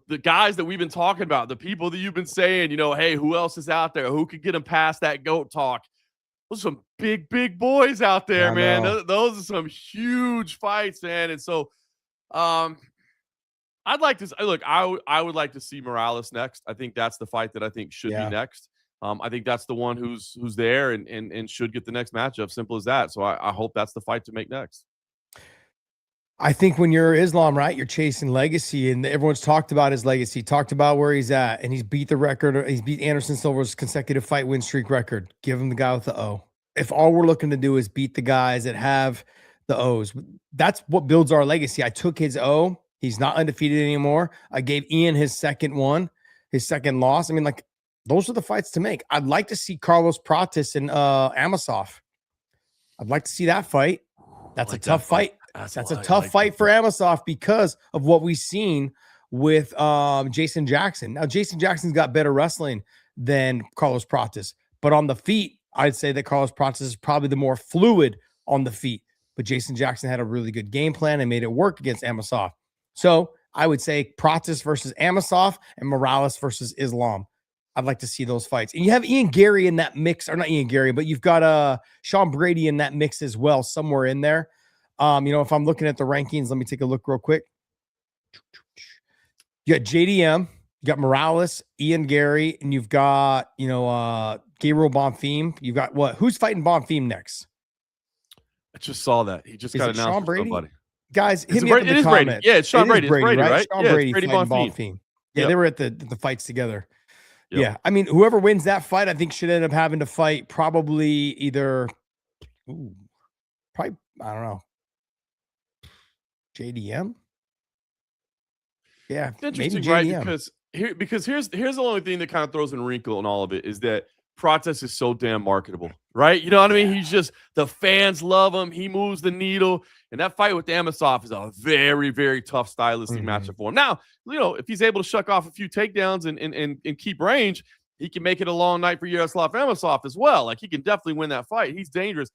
the guys that we've been talking about, the people that you've been saying, hey, who else is out there? Who could get them past that GOAT talk? Those are some big boys out there, man. Those are some huge fights, man. And so I'd like to look, I would like to see Morales next. I think that's the fight that I think should be next. I think that's the one who's there and should get the next matchup. Simple as that. So I hope that's the fight to make next. I think when you're Islam, right, you're chasing legacy, and everyone's talked about his legacy, talked about where he's at, and he's beat the record. He's beat Anderson Silva's consecutive fight win streak record. Give him the guy with the O. If all we're looking to do is beat the guys that have the O's, that's what builds our legacy. I took his O. He's not undefeated anymore. I gave Ian his second loss. I mean, like, those are the fights to make. I'd like to see Carlos Pratis and Amosov. I'd like to see that fight. That's like a tough fight. That's a tough fight for Amosov because of what we've seen with Jason Jackson. Now, Jason Jackson's got better wrestling than Carlos Pratis, but on the feet, I'd say that Carlos Pratis is probably the more fluid on the feet. But Jason Jackson had a really good game plan and made it work against Amosov. So I would say Pratis versus Amosov and Morales versus Islam. I'd like to see those fights. And you have Ian Garry in that mix, or not Ian Garry, but you've got Sean Brady in that mix as well, somewhere in there. If I'm looking at the rankings, let me take a look real quick. You got JDM, you got Morales, Ian Garry, and you've got, Gabriel Bonfim. You've got what? Who's fighting Bonfim next? I just saw that. He just got announced. Sean Brady? Somebody. Guys, hit me up in the comments. Brady. Yeah, it's Sean Brady. It's Brady, right? Sean Brady Brady fighting Bonfim. Yeah, they were at the fights together. Yep. Yeah, I mean, whoever wins that fight, I think should end up having to fight probably either, I don't know, JDM. Yeah, it's interesting, maybe right? JDM. Because here's the only thing that kind of throws a wrinkle in all of it is that Pratis is so damn marketable, right? You know what I mean? He's just, the fans love him. He moves the needle. And that fight with Amosov is a very, very tough stylistic matchup for him. Now, if he's able to shuck off a few takedowns and keep range, he can make it a long night for Yaroslav Amosov as well. Like, he can definitely win that fight. He's dangerous.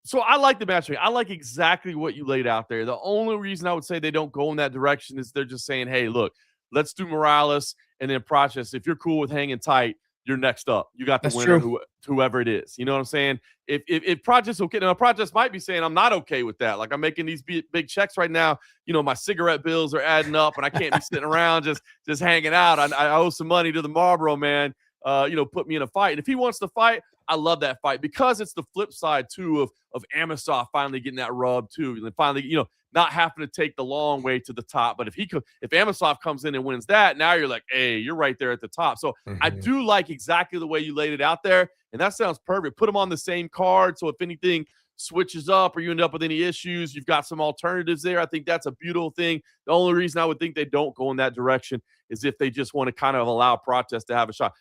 So I like the matchup. I like exactly what you laid out there. The only reason I would say they don't go in that direction is they're just saying, hey, look, let's do Morales and then Pratis. If you're cool with hanging tight, you're next up. You got the winner, whoever it is. You know what I'm saying? If Pratis okay, now Pratis might be saying I'm not okay with that. Like, I'm making these big checks right now. My cigarette bills are adding up, and I can't be sitting around just hanging out. I owe some money to the Marlboro man. Put me in a fight. And if he wants to fight, I love that fight because it's the flip side too of Amosov finally getting that rub too, and then finally not having to take the long way to the top. But if Amosov comes in and wins that, now you're like, hey, you're right there at the top. So I do like exactly the way you laid it out there, and that sounds perfect. Put them on the same card, so if anything switches up or you end up with any issues, you've got some alternatives there. I think that's a beautiful thing. The only reason I would think they don't go in that direction is if they just want to kind of allow Pratis to have a shot.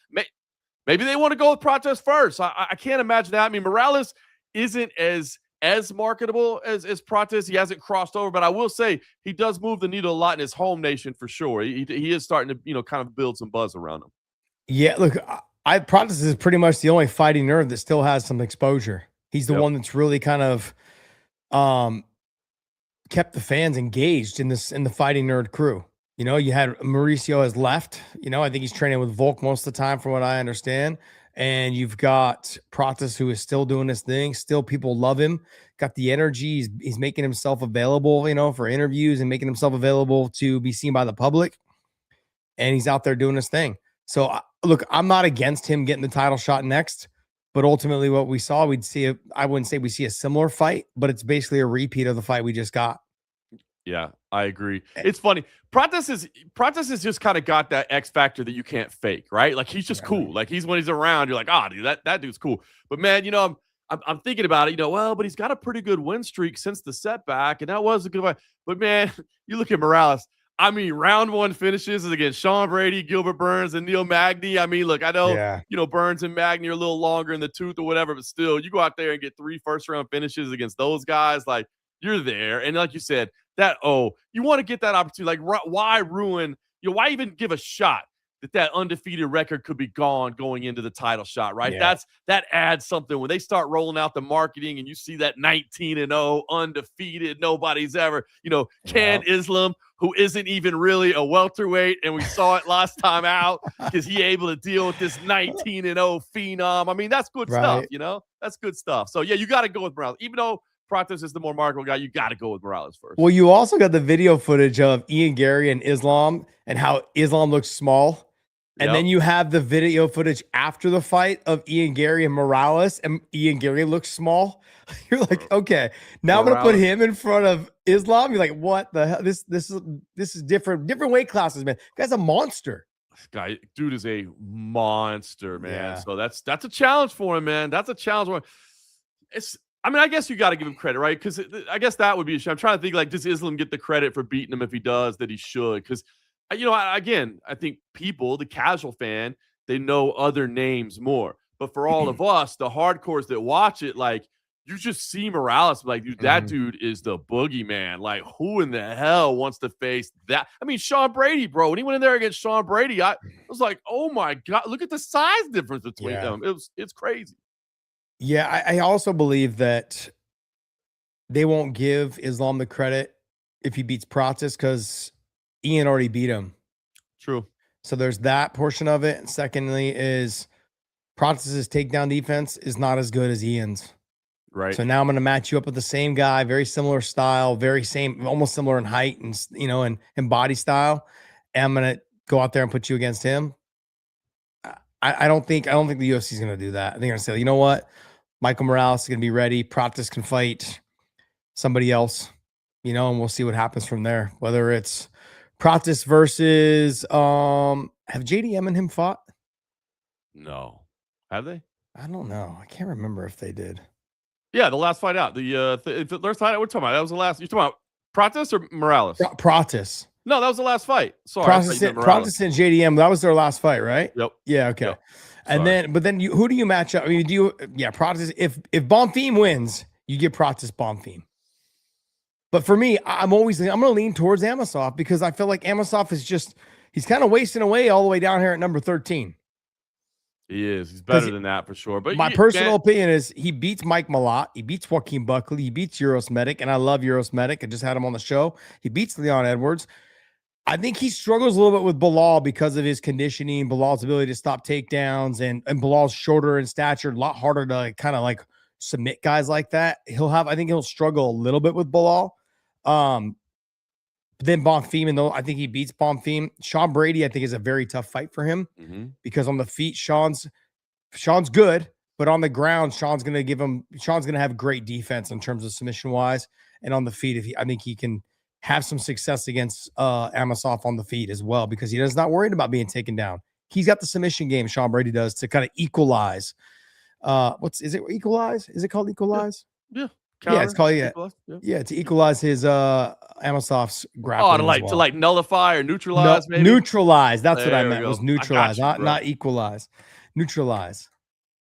Maybe they want to go with Pratis first. I can't imagine that. I mean, Morales isn't as marketable as Pratis. He hasn't crossed over, but I will say he does move the needle a lot in his home nation for sure. He is starting to, kind of build some buzz around him. Yeah, look, Pratis is pretty much the only fighting nerd that still has some exposure. He's the one that's really kind of kept the fans engaged in the fighting nerd crew. You had Mauricio has left. I think he's training with Volk most of the time, from what I understand. And you've got Pratis, who is still doing this thing. Still, people love him. Got the energy. He's making himself available, for interviews and making himself available to be seen by the public. And he's out there doing his thing. So, look, I'm not against him getting the title shot next. But ultimately, what we saw, I wouldn't say we see a similar fight, but it's basically a repeat of the fight we just got. Yeah, I agree. It's funny. Pratis has just kind of got that X factor that you can't fake, right? Like, he's just cool. Like, when he's around, you're like, dude, that dude's cool. But man, I'm thinking about it, but he's got a pretty good win streak since the setback, and that was a good fight. But man, you look at Morales. I mean, round one finishes is against Sean Brady, Gilbert Burns, and Neil Magny. I mean, look, I know, Burns and Magny are a little longer in the tooth or whatever, but still, you go out there and get 3 first-round finishes against those guys, like, you're there. And like you said, you want to get that opportunity. Like, why ruin, why even give a shot that undefeated record could be gone going into the title shot, right? Yeah. That adds something when they start rolling out the marketing and you see that 19-0 undefeated, nobody's ever, can Islam, who isn't even really a welterweight, and we saw it last time out because he able to deal with this 19-0 phenom. I mean, that's good stuff, That's good stuff. So, yeah, you got to go with Morales. Even though Pratis is the more marketable guy, you got to go with Morales first. Well, you also got the video footage of Ian Garry and Islam and how Islam looks small. And then you have the video footage after the fight of Ian Garry and Morales, and Ian Garry looks small. You're like, okay, now I'm gonna put him in front of Islam. You're like, what the hell? This is different weight classes, man. Guy's a monster. This dude is a monster, man. Yeah. So that's a challenge for him, man. That's a challenge for him. I guess you got to give him credit, right? Because I guess that would be a shame. I'm trying to think, like, does Islam get the credit for beating him? If he does, that he should. Because again, I think people, the casual fan, they know other names more. But for all of us, the hardcores that watch it, like, you just see Morales, like, dude, that dude is the boogeyman. Like, who in the hell wants to face that? I mean, Sean Brady, bro. When he went in there against Sean Brady, I was like, oh my God, look at the size difference between them. It's crazy. Yeah, I also believe that they won't give Islam the credit if he beats Pratis because Ian already beat him. True. So there's that portion of it. And secondly is Pratis's takedown defense is not as good as Ian's. Right. So now I'm going to match you up with the same guy, very similar style, almost similar in height and, and body style. And I'm going to go out there and put you against him. I don't think the UFC is going to do that. I think they're going to say, you know what? Michael Morales is going to be ready. Pratis can fight somebody else, and we'll see what happens from there. Whether it's Pratis versus, have JDM and him fought? No. Have they? I don't know. I can't remember if they did. Yeah, the last fight out. The last fight out, we're talking about. That was the last. You're talking about Pratis or Morales? Pratis. No, that was the last fight. Sorry. Pratis and JDM, that was their last fight, right? Yep. Yeah, okay. Yep. And then who do you match up? I mean, Pratis, if Bonfim wins, you give Pratis Bonfim. But for me, I'm going to lean towards Amosov because I feel like Amosov is he's kind of wasting away all the way down here at number 13. He is. He's better than that for sure. But my personal opinion is he beats Mike Malott. He beats Joaquin Buckley. He beats Euros Medic. And I love Euros Medic. I just had him on the show. He beats Leon Edwards. I think he struggles a little bit with Bilal because of his conditioning, Bilal's ability to stop takedowns, and Bilal's shorter in stature, a lot harder to kind of like submit guys like that. I think he'll struggle a little bit with Bilal. Then Bonfim, though I think he beats Bonfim. Sean Brady, I think, is a very tough fight for him because on the feet, Sean's good, but on the ground, Sean's going to have great defense in terms of submission wise, and on the feet, I think he can have some success against Amosov on the feet as well because he is not worried about being taken down. He's got the submission game, Sean Brady does, to kind of equalize. Is it equalize? Is it called equalize? Yeah. Counter, it's called to equalize his Amosov's grappling. To like nullify or neutralize, maybe? Neutralize. That's what I meant. Was neutralize, not equalize. Neutralize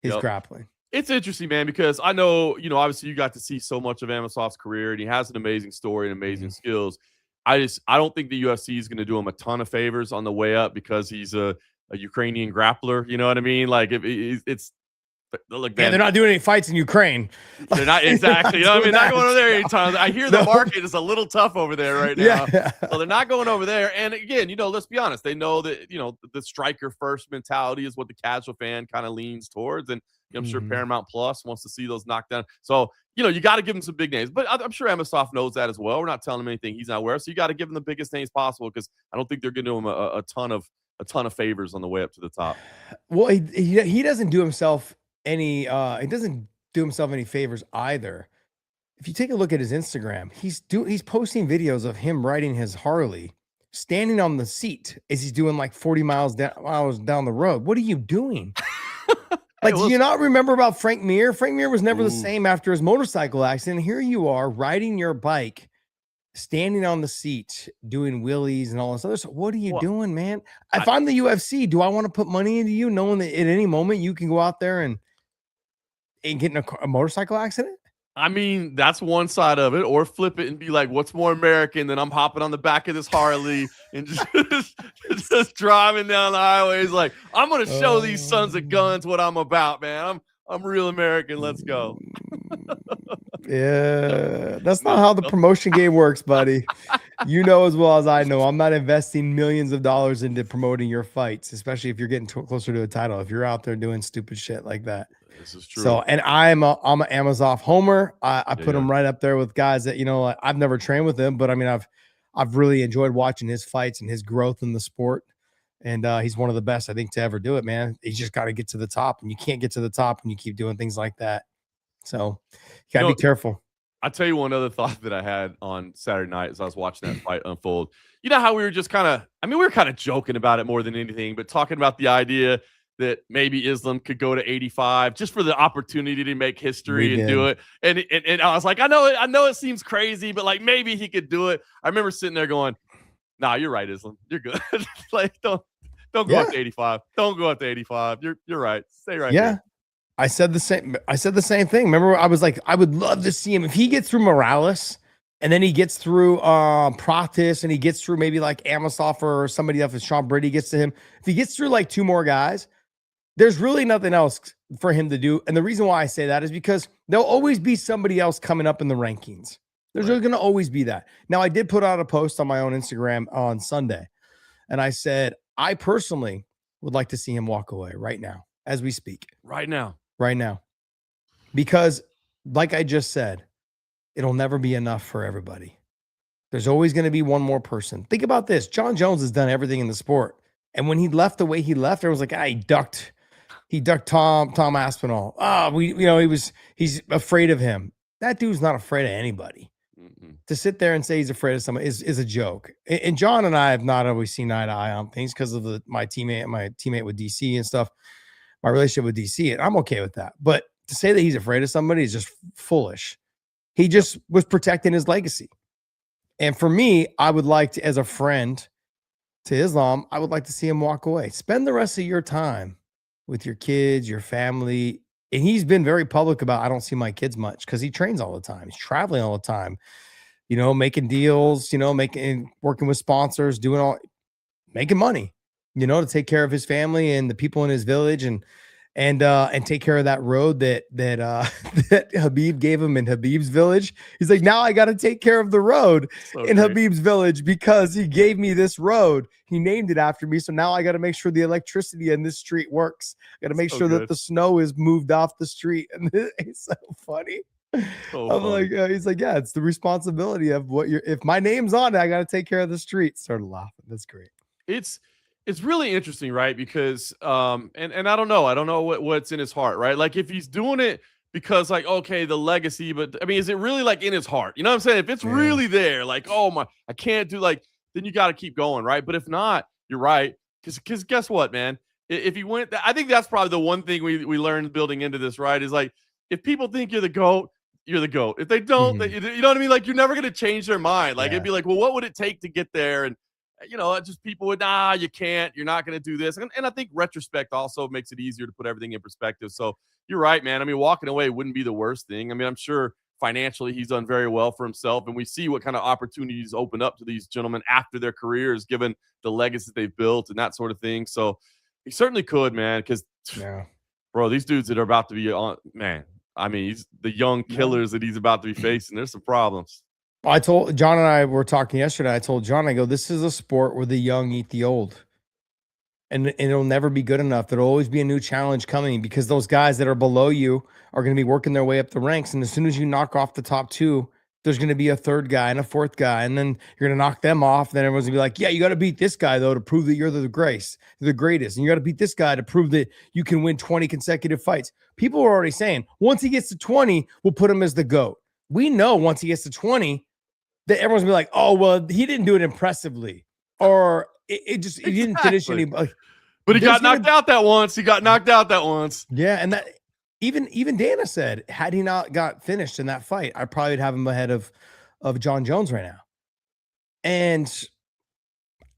his grappling. It's interesting, man, because I know, obviously you got to see so much of Amosov's career and he has an amazing story and amazing skills. I don't think the UFC is going to do him a ton of favors on the way up because he's a Ukrainian grappler. You know what I mean? Like look, man, they're not doing any fights in Ukraine. They're not exactly. Not going over there anytime. I hear the market is a little tough over there right now. Yeah. So they're not going over there. And again, let's be honest. They know that the striker first mentality is what the casual fan kind of leans towards, and I'm sure Paramount Plus wants to see those knocked down. So you got to give him some big names. But I'm sure Amosov knows that as well. We're not telling him anything he's not aware of. So you got to give him the biggest names possible because I don't think they're going to do him a ton of favors on the way up to the top. Well, he doesn't do himself any favors either. If you take a look at his Instagram, he's posting videos of him riding his Harley, standing on the seat as he's doing like 40 miles down the road. What are you doing? Do you not remember about Frank Mir? Frank Mir was never the same after his motorcycle accident. Here you are riding your bike, standing on the seat, doing wheelies and all this other stuff. What are you doing, man? If I'm the UFC, do I want to put money into you knowing that at any moment you can go out there and get in a motorcycle accident? I mean, that's one side of it. Or flip it and be like, what's more American than I'm hopping on the back of this Harley and just driving down the highways like, I'm going to show these sons of guns what I'm about, man. I'm real American. Let's go. Yeah, that's not how the promotion game works, buddy. You know as well as I know, I'm not investing millions of dollars into promoting your fights, especially if you're getting closer to a title. If you're out there doing stupid shit like that. This is true. So, and I'm an Amazov homer. I put him right up there with guys that, you know, I've never trained with him, but I mean, I've really enjoyed watching his fights and his growth in the sport. And he's one of the best, I think, to ever do it, man. He's just got to get to the top, and you can't get to the top when you keep doing things like that. So you got to be careful. I'll tell you one other thought that I had on Saturday night as I was watching that fight unfold. You know how we were just kind of, I mean, we were kind of joking about it more than anything, but talking about the idea that maybe Islam could go to 85 just for the opportunity to make history and do it. And I was like, I know it seems crazy, but like maybe he could do it. I remember sitting there going, nah, you're right, Islam. You're good. Like, don't go up to 85. Don't go up to 85. You're right. Stay right here. I said the same thing. Remember, I was like, I would love to see him if he gets through Morales and then he gets through Pratis and he gets through maybe like Amosov or somebody else, if Sean Brady gets to him. If he gets through like two more guys, there's really nothing else for him to do. And the reason why I say that is because there'll always be somebody else coming up in the rankings. There's going to always be that. Now, I did put out a post on my own Instagram on Sunday, and I said, I personally would like to see him walk away right now as we speak. Right now. Because like I just said, it'll never be enough for everybody. There's always going to be one more person. Think about this. John Jones has done everything in the sport. And when he left the way he left, everyone was like, he ducked Tom Aspinall. He's afraid of him. That dude's not afraid of anybody. To sit there and say he's afraid of someone is a joke. And John and I have not always seen eye to eye on things because of my teammate with DC and stuff, my relationship with DC, and I'm okay with that. But to say that he's afraid of somebody is just foolish. He just was protecting his legacy. And for me, I would like to, as a friend to Islam, I would like to see him walk away. Spend the rest of your time with your kids, your family. And he's been very public about, I don't see my kids much because he trains all the time. He's traveling all the time, making deals, working with sponsors, making money, to take care of his family and the people in his village and take care of that road that Habib gave him in Habib's village. He's like, now I got to take care of the road in Habib's village because he gave me this road. He named it after me. So now I got to make sure the electricity in this street works. I got to make sure that the snow is moved off the street. And it's so funny. Like, he's like, yeah, it's the responsibility of if my name's on it, I got to take care of the street. Started laughing. That's great. It's really interesting, right? Because and I don't know what's in his heart, right? Like if he's doing it because like, okay, the legacy, but I mean, is it really like in his heart? You know what I'm saying? If it's really there, like, oh my, I can't do like, then you got to keep going, right? But if not, you're right. Because guess what, man? If he went, I think that's probably the one thing we learned building into this, right? Is like, if people think you're the GOAT, you're the GOAT. If they don't, you know what I mean? Like, you're never going to change their mind. Like, it'd be like, well, what would it take to get there? And, just people would, you can't, you're not going to do this. And I think retrospect also makes it easier to put everything in perspective. So you're right, man. I mean, walking away wouldn't be the worst thing. I mean, I'm sure financially he's done very well for himself. And we see what kind of opportunities open up to these gentlemen after their careers, given the legacy they've built and that sort of thing. So he certainly could, man. Because, bro, these dudes that are about to be on, man, I mean, he's the young killers that he's about to be facing. There's some problems. I told John and I were talking yesterday. I told John, I go, this is a sport where the young eat the old. And it'll never be good enough. There'll always be a new challenge coming because those guys that are below you are going to be working their way up the ranks. And as soon as you knock off the top two, there's going to be a third guy and a fourth guy. And then you're going to knock them off. Then everyone's going to be like, yeah, you got to beat this guy, though, to prove that you're the greatest. And you got to beat this guy to prove that you can win 20 consecutive fights. People are already saying, once he gets to 20, we'll put him as the GOAT. We know once he gets to 20, that everyone's gonna be like, oh, well, he didn't do it impressively. Or he didn't finish any. But he got knocked out that once. Yeah, and that even Dana said, had he not got finished in that fight, I probably would have him ahead of John Jones right now. And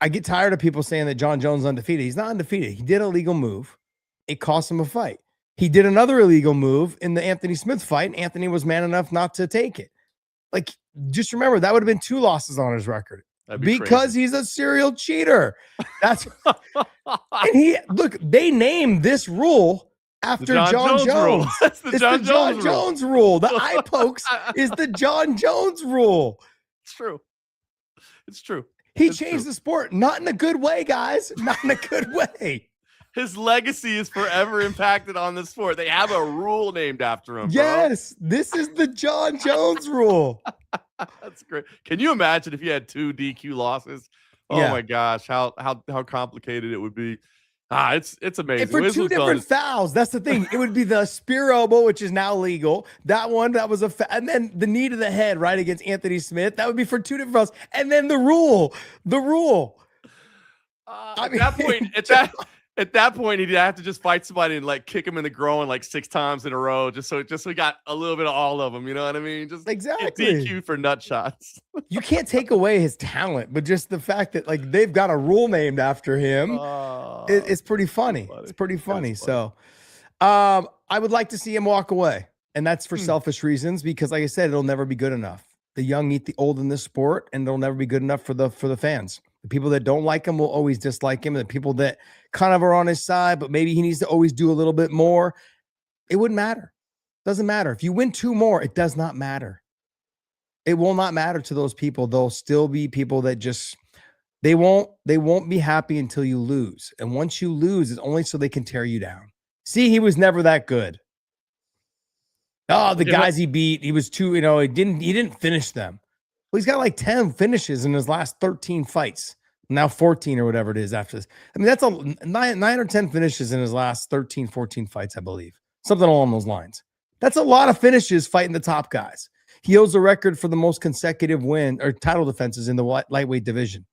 I get tired of people saying that John Jones is undefeated. He's not undefeated. He did a legal move. It cost him a fight. He did another illegal move in the Anthony Smith fight, and Anthony was man enough not to take it. Like, just remember, that would have been 2 losses on his record because he's a serial cheater. That's and they named this rule after John Jones. That's the John Jones rule. The eye pokes is the John Jones rule. It's true. It's true. He changed the sport, not in a good way, guys. Not in a good way. His legacy is forever impacted on the sport. They have a rule named after him. Yes, this is the John Jones rule. That's great. Can you imagine if you had 2 DQ losses? Oh my gosh, how complicated it would be. It's amazing. And for 2 different fouls, that's the thing. It would be the spear elbow, which is now legal. That one, that was and then the knee to the head, right, against Anthony Smith. That would be for 2 different fouls. And then the rule. At that point, he'd have to just fight somebody and like kick him in the groin like 6 times in a row, just so he got a little bit of all of them. You know what I mean? Just exactly DQ for nut shots. You can't take away his talent, but just the fact that like they've got a rule named after him, it's pretty funny. It's pretty funny. So, I would like to see him walk away, and that's for selfish reasons because, like I said, it'll never be good enough. The young eat the old in this sport, and it'll never be good enough for the fans. The people that don't like him will always dislike him. And the people that kind of are on his side, but maybe he needs to always do a little bit more. It wouldn't matter. Doesn't matter. If you win 2 more, it does not matter. It will not matter to those people. There'll still be people that just, they won't be happy until you lose. And once you lose, it's only so they can tear you down. See, he was never that good. Oh, the guys he beat, he was too, he didn't finish them. Well, he's got like 10 finishes in his last 13 fights. Now 14 or whatever it is after this. I mean, that's a 9 or 10 finishes in his last 13, 14 fights, I believe. Something along those lines. That's a lot of finishes fighting the top guys. He holds the record for the most consecutive win or title defenses in the lightweight division.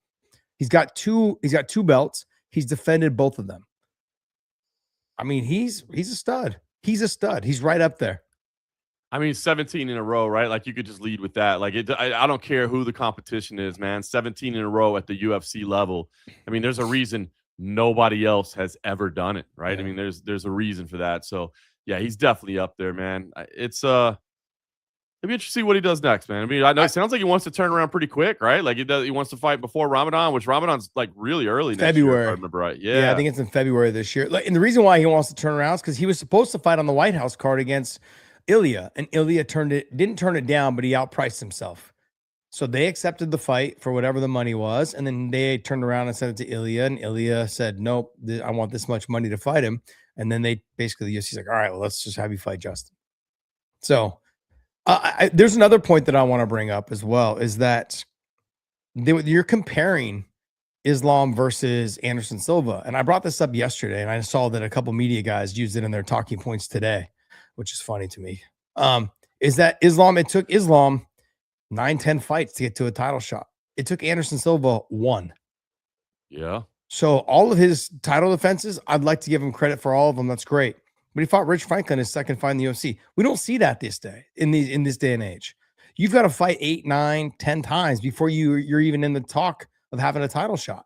He's got two belts. He's defended both of them. I mean, he's a stud. He's a stud. He's right up there. I mean, 17 in a row, right? Like you could just lead with that. Like I don't care who the competition is, man. 17 in a row at the UFC level. I mean, there's a reason nobody else has ever done it, right? Yeah. I mean, there's a reason for that. So yeah, he's definitely up there, man. It's it'd be interesting to see what he does next, man. I mean, I know it sounds like he wants to turn around pretty quick, right? Like he wants to fight before Ramadan, which Ramadan's like really early next February. Year, if I remember right. Yeah, I think it's in February this year. Like, and the reason why he wants to turn around is because he was supposed to fight on the White House card against Ilya, and Ilya didn't turn it down, but he outpriced himself. So they accepted the fight for whatever the money was, and then they turned around and sent it to Ilya, and Ilya said, "Nope, I want this much money to fight him." And then they basically, the UFC's like, "All right, well, let's just have you fight Justin." So there's another point that I want to bring up as well, is that you're comparing Islam versus Anderson Silva, and I brought this up yesterday, and I saw that a couple media guys used it in their talking points today, which is funny to me, is that it took Islam 9-10 fights to get to a title shot. It took Anderson Silva 1. Yeah. So all of his title defenses, I'd like to give him credit for all of them. That's great. But he fought Rich Franklin his second fight in the UFC. We don't see that this day, in this day and age. You've got to fight 8, 9, 10 times before you're even in the talk of having a title shot.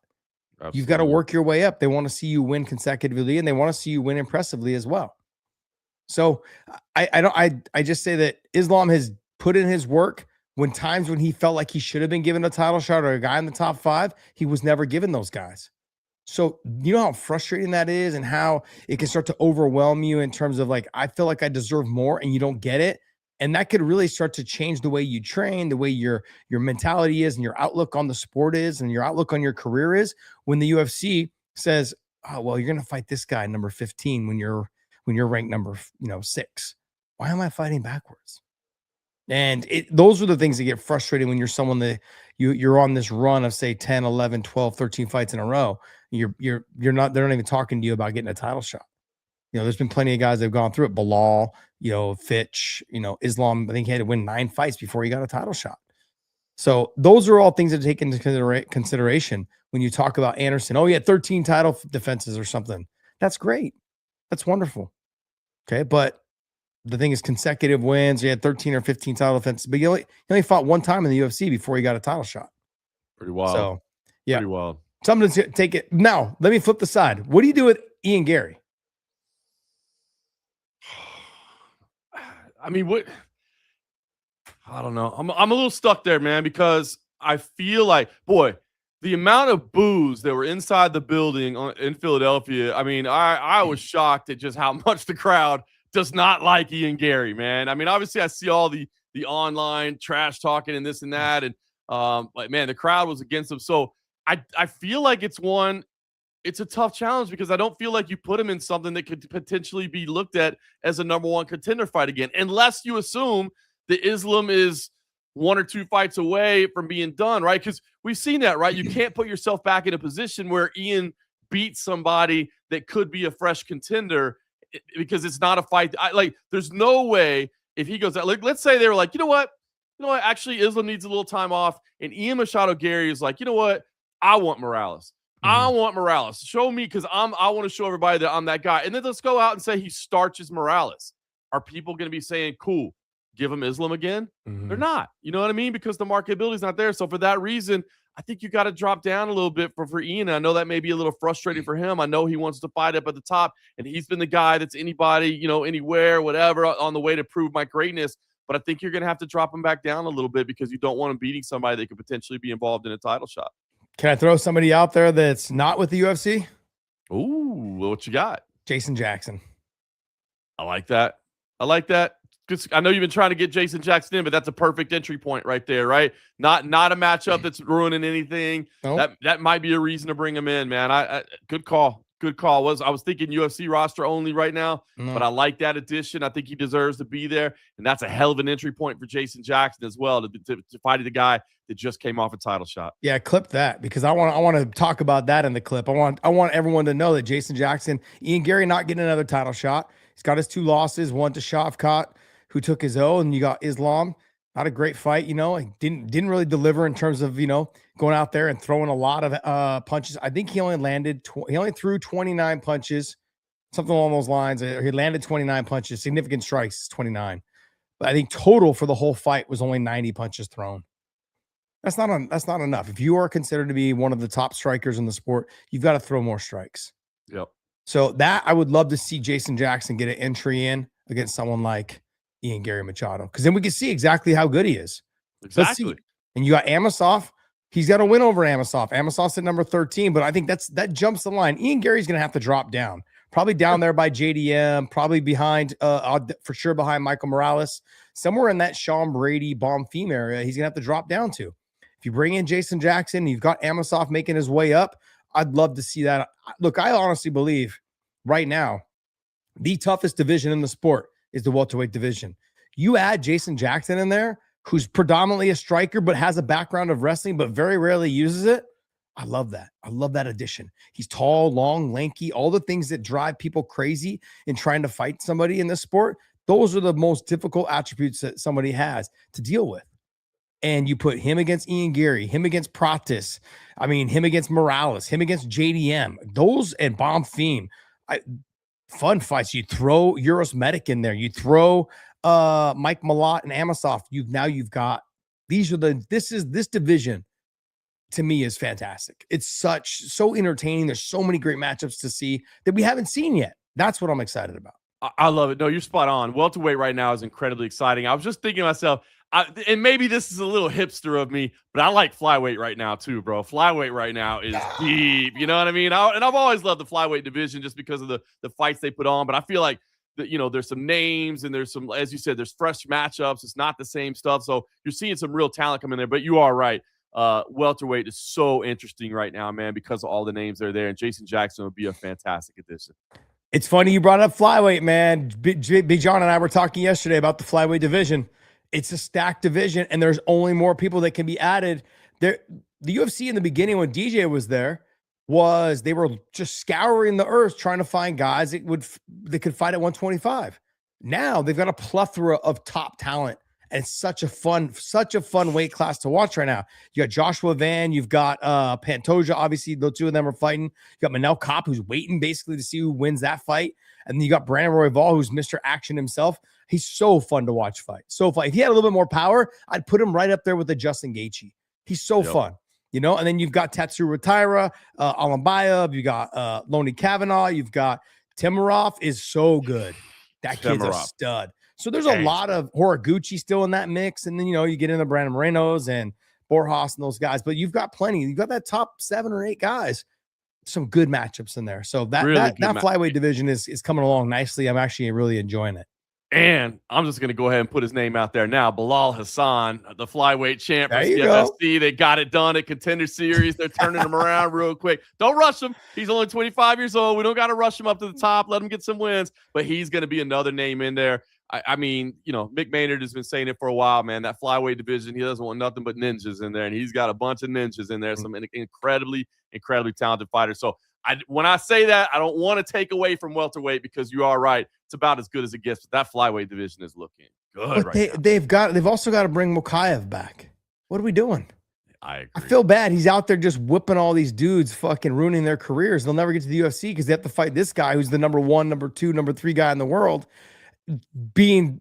Absolutely. You've got to work your way up. They want to see you win consecutively, and they want to see you win impressively as well. So I just say that Islam has put in his work when he felt like he should have been given a title shot or a guy in the top 5, he was never given those guys. So you know how frustrating that is and how it can start to overwhelm you in terms of like, I feel like I deserve more and you don't get it. And that could really start to change the way you train, the way your mentality is and your outlook on the sport is and your outlook on your career is when the UFC says, oh, well, you're going to fight this guy number 15 when you're ranked number 6. Why am I fighting backwards? And those are the things that get frustrating when you're someone that you're on this run of say 10, 11, 12, 13 fights in a row. They're not even talking to you about getting a title shot. There's been plenty of guys that have gone through it. Bilal, Fitch, Islam, I think he had to win 9 fights before he got a title shot. So those are all things that take into consideration when you talk about Anderson. Oh, he had 13 title defenses or something. That's great. That's wonderful. Okay, but the thing is consecutive wins. He had 13 or 15 title defenses, but he only fought 1 time in the UFC before he got a title shot. Pretty wild. So, yeah. Pretty wild. Something to take it. Now, let me flip the side. What do you do with Ian Garry? I mean, what? I don't know. I'm a little stuck there, man, because I feel like, boy, the amount of boos that were inside the building in Philadelphia. I mean, I was shocked at just how much the crowd does not like Ian Garry, man. I mean, obviously, I see all the online trash talking and this and that, and like, man, the crowd was against him. So I feel like it's a tough challenge because I don't feel like you put him in something that could potentially be looked at as a #1 contender fight again, unless you assume that Islam is 1 or 2 fights away from being done, right? Because we've seen that, right? You can't put yourself back in a position where Ian beats somebody that could be a fresh contender because it's not a fight. There's no way if he goes out. Like, let's say they were like, you know what? Actually, Islam needs a little time off, and Ian Machado Garry is like, you know what? I want Morales. I want Morales. Show me, because I want to show everybody that I'm that guy. And then let's go out and say he starches Morales. Are people going to be saying, cool, give him Islam again? They're not. You know what I mean? Because the marketability is not there. So for that reason, I think you got to drop down a little bit for Ian. I know that may be a little frustrating for him. I know he wants to fight up at the top, and he's been the guy that's anybody, anywhere, whatever, on the way to prove my greatness. But I think you're going to have to drop him back down a little bit because you don't want him beating somebody that could potentially be involved in a title shot. Can I throw somebody out there that's not with the UFC? Ooh, what you got? Jason Jackson. I like that. I know you've been trying to get Jason Jackson in, but that's a perfect entry point right there, right? Not a matchup that's ruining anything. Nope. That might be a reason to bring him in, man. I good call. Good call. I was thinking UFC roster only right now, but I like that addition. I think he deserves to be there, and that's a hell of an entry point for Jason Jackson as well to fight the guy that just came off a title shot. Yeah, clip that because I want to talk about that in the clip. I want everyone to know that Jason Jackson, Ian Garry not getting another title shot. He's got his 2 losses, one to Shavkat, who took his O, and you got Islam. Not a great fight, He didn't really deliver in terms of, going out there and throwing a lot of punches. I think he only threw 29 punches, something along those lines. He landed 29 punches, significant strikes, 29. But I think total for the whole fight was only 90 punches thrown. That's not enough. If you are considered to be one of the top strikers in the sport, you've got to throw more strikes. Yep. So that I would love to see Jason Jackson get an entry in against someone like Ian Garry Machado, because then we can see exactly how good he is. Exactly. And you got Amosov. He's got to win over Amosov. Amosov's at number 13, but I think that jumps the line. Ian Gary's going to have to drop down, probably down there by JDM, probably behind, for sure behind Michael Morales, somewhere in that Sean Brady bomb theme area. He's going to have to drop down to. If you bring in Jason Jackson, you've got Amosov making his way up. I'd love to see that. Look, I honestly believe right now the toughest division in the sport is the welterweight division. You add Jason Jackson in there, who's predominantly a striker, but has a background of wrestling, but very rarely uses it. I love that. I love that addition. He's tall, long, lanky, all the things that drive people crazy in trying to fight somebody in this sport. Those are the most difficult attributes that somebody has to deal with. And you put him against Ian Garry, him against Pratis, him against Morales, him against JDM, those and Bomb Theme. Fun fights. You throw Euros Medic in there. You throw Mike Malott and Amosov. You've got this division to me is fantastic. It's so entertaining. There's so many great matchups to see that we haven't seen yet. That's what I'm excited about. I love it. No, you're spot on. Welterweight right now is incredibly exciting. I was just thinking to myself, and maybe this is a little hipster of me, but I like flyweight right now too, bro. Flyweight right now is deep. You know what I mean? And I've always loved the flyweight division just because of the fights they put on. But I feel like there's some names and there's some, as you said, there's fresh matchups. It's not the same stuff. So you're seeing some real talent come in there. But you are right. Welterweight is so interesting right now, man, because of all the names that are there. And Jason Jackson would be a fantastic addition. It's funny you brought up flyweight, man. Big John and I were talking yesterday about the flyweight division. It's a stacked division, and there's only more people that can be added. The UFC in the beginning when DJ was there they were just scouring the earth trying to find guys that could fight at 125. Now they've got a plethora of top talent, and it's such a fun weight class to watch right now. You got Joshua Van, you've got Pantoja. Obviously, the two of them are fighting. You got Manel Kopp, who's waiting basically to see who wins that fight, and then you got Brandon Royval, who's Mr. Action himself. He's so fun to watch fight. So fun. If he had a little bit more power, I'd put him right up there with the Justin Gaethje. He's so fun, And then you've got Tatsuro Taira, Alambayev. You got Loney Kavanaugh. You've got Timarov is so good. That kid's a stud. So there's a lot of Horiguchi still in that mix. And then, you get into Brandon Morenos and Borjas and those guys, but you've got plenty. You've got that top 7 or 8 guys, some good matchups in there. So that flyweight division is coming along nicely. I'm actually really enjoying it. And I'm just going to go ahead and put his name out there now. Bilal Hassan, the flyweight champ for CFFC. They got it done at Contender Series. They're turning him around real quick. Don't rush him. He's only 25 years old. We don't got to rush him up to the top. Let him get some wins. But he's going to be another name in there. I mean, Mick Maynard has been saying it for a while, man. That flyweight division, he doesn't want nothing but ninjas in there. And he's got a bunch of ninjas in there. Some incredibly, incredibly talented fighters. So when I say that, I don't want to take away from welterweight because you are right. It's about as good as it gets. But that flyweight division is looking good right now. They've also got to bring Makhachev back. What are we doing? I agree. I feel bad. He's out there just whipping all these dudes, fucking ruining their careers. They'll never get to the UFC because they have to fight this guy who's the number 1, number 2, number 3 guy in the world, being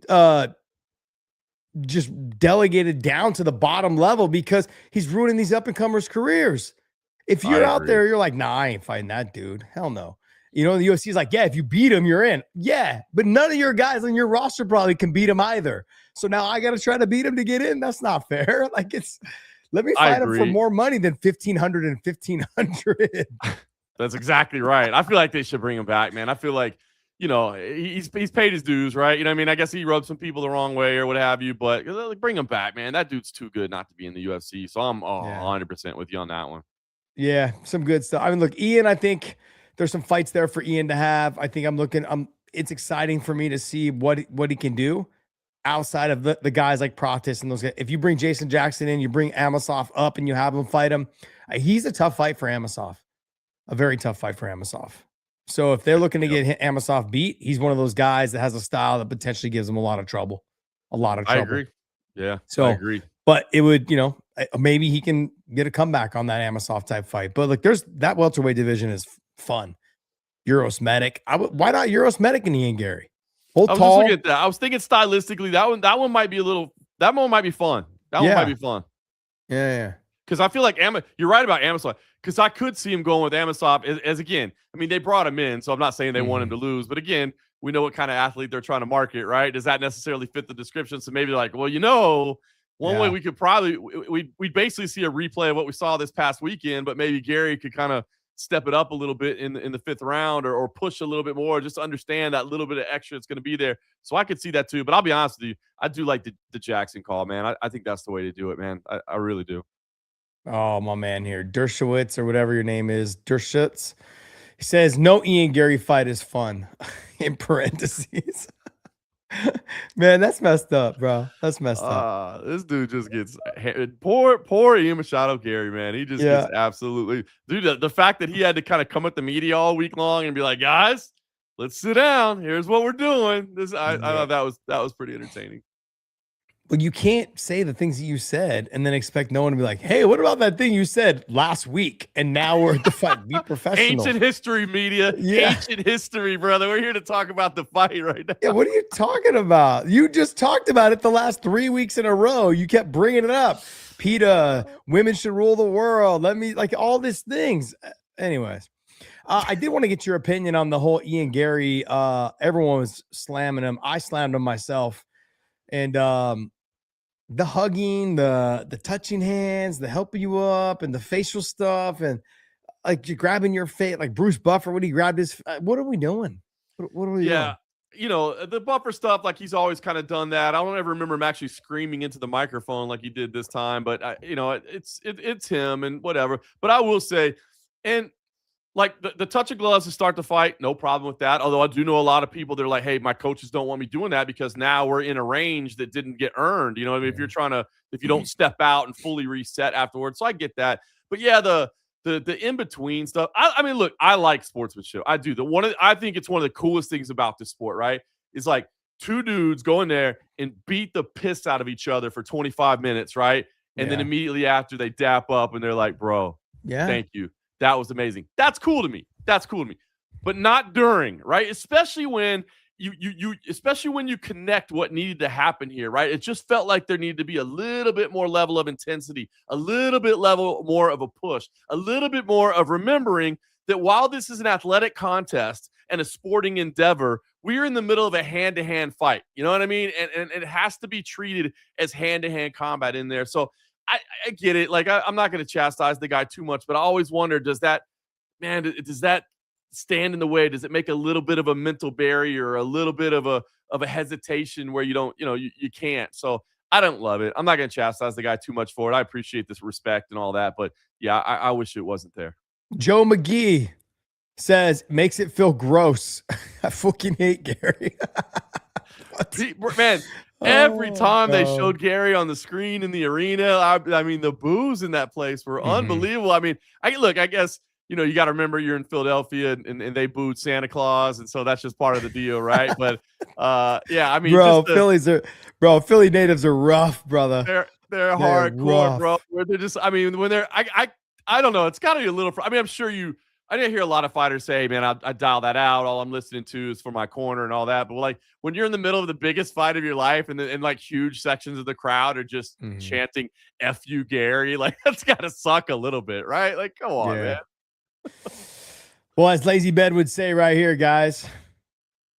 just delegated down to the bottom level because he's ruining these up-and-comers' careers. If you're out there, you're like, nah, I ain't fighting that dude. Hell no. The UFC is like, yeah, if you beat him, you're in. Yeah, but none of your guys on your roster probably can beat him either. So now I got to try to beat him to get in. That's not fair. Like, let me fight him for more money than $1,500 and $1,500. That's exactly right. I feel like they should bring him back, man. I feel like, he's paid his dues, right? I mean, I guess he rubbed some people the wrong way or what have you, but bring him back, man. That dude's too good not to be in the UFC. So I'm 100% with you on that one. Yeah, some good stuff. I mean, look, Ian, I think there's some fights there for Ian to have. I think it's exciting for me to see what he can do outside of the guys like Pratis and those guys. If you bring Jason Jackson in, you bring Amosov up and you have him fight him, he's a tough fight for Amosov. A very tough fight for Amosov. So if they're looking to get Amosov beat, he's one of those guys that has a style that potentially gives him a lot of trouble. I agree. Yeah, so I agree. But it would, maybe he can get a comeback on that Amosov type fight. But look, there's that welterweight division is fun. Euros Medic. Why not Euros Medic and Ian Garry? I was just looking at that. I was thinking stylistically that one might be fun. That one might be fun. Yeah. Because I feel like you're right about Amosov. Because I could see him going with Amosov as again. I mean, they brought him in, so I'm not saying they want him to lose. But again, we know what kind of athlete they're trying to market, right? Does that necessarily fit the description? So maybe like, well, one way we could probably we'd basically see a replay of what we saw this past weekend, but maybe Garry could kind of step it up a little bit in the 5th round or push a little bit more, just to understand that little bit of extra that's going to be there. So I could see that too. But I'll be honest with you, I do like the Jackson call, man. I think that's the way to do it, man. I really do. Oh, my man here, Dershowitz or whatever your name is, Dershowitz. He says, no Ian Garry fight is fun, in parentheses. Man, that's messed up, bro. That's messed up. This dude just gets poor Ian Machado Garry, man. He just gets absolutely, dude. The fact that he had to kind of come at the media all week long and be like, guys, let's sit down. Here's what we're doing. I thought that was pretty entertaining. But you can't say the things that you said and then expect no one to be like, hey, what about that thing you said last week? And now we're at the fight. Be professional. Ancient history, media. Yeah. Ancient history, brother. We're here to talk about the fight right now. Yeah, what are you talking about? You just talked about it the last 3 weeks in a row. You kept bringing it up. PETA, women should rule the world. All these things. Anyways, I did want to get your opinion on the whole Ian Garry. Everyone was slamming him. I slammed him myself. And the hugging, the touching hands, the helping you up, and the facial stuff, and like you're grabbing your face, like Bruce Buffer when he grabbed his. What are we doing? What are we doing? The Buffer stuff, like he's always kind of done that. I don't ever remember him actually screaming into the microphone like he did this time, but it's him and whatever. But I will say, and like the touch of gloves to start the fight, no problem with that. Although I do know a lot of people, they're like, hey, my coaches don't want me doing that because now we're in a range that didn't get earned. You know what I mean? If you don't step out and fully reset afterwards. So I get that. But yeah, the in-between stuff. I mean, look, I like sportsmanship. I do. I think it's one of the coolest things about this sport, right? Is like two dudes go in there and beat the piss out of each other for 25 minutes, right? And then immediately after they dap up and they're like, bro, thank you. That was amazing. That's cool to me. But not during, right? Especially when you connect what needed to happen here, right? It just felt like there needed to be a little bit more level of intensity, a little bit more of a push, a little bit more of remembering that while this is an athletic contest and a sporting endeavor. We're in the middle of a hand-to-hand fight. You know what I mean? And it has to be treated as hand-to-hand combat in there. So I get it. Like, I'm not going to chastise the guy too much, but I always wonder, does that stand in the way? Does it make a little bit of a mental barrier, or a little bit of a hesitation where you don't, you can't? So I don't love it. I'm not going to chastise the guy too much for it. I appreciate this respect and all that, but yeah, I wish it wasn't there. Joe McGee says, makes it feel gross. I fucking hate Gary. Man, every time they showed Gary on the screen in the arena, I mean, the boos in that place were unbelievable. I mean, I guess, you got to remember you're in Philadelphia and they booed Santa Claus. And so that's just part of the deal, right? But yeah, I mean, Philly natives are rough, brother. They're hardcore, bro. Where they're just, I mean, when they're, I don't know. It's got to be a little, I mean, I'm sure I didn't hear a lot of fighters say, man, I dial that out. All I'm listening to is for my corner and all that. But like, when you're in the middle of the biggest fight of your life and like huge sections of the crowd are just chanting F you, Gary, like that's got to suck a little bit, right? Like, come on, man. Well, as Lazy Bed would say right here, guys,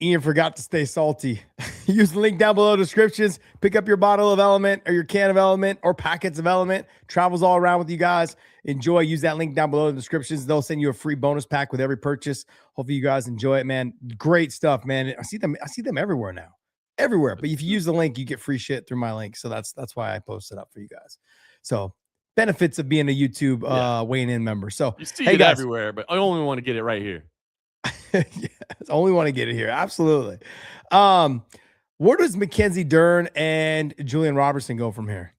Ian forgot to stay salty. Use the link down below in the descriptions. Pick up your bottle of Element or your can of Element or packets of Element. Travels all around with you guys. Enjoy. Use that link down below in the descriptions. They'll send you a free bonus pack with every purchase. Hopefully you guys enjoy it, man. Great stuff, man. I see them everywhere now. Everywhere. But if you use the link, you get free shit through my link. So that's why I post it up for you guys. So benefits of being a YouTube weighing in member. So you see it everywhere, but I only want to get it right here. Yes, only want to get it here. Absolutely. Where does Mackenzie Dern and Julian Robertson go from here?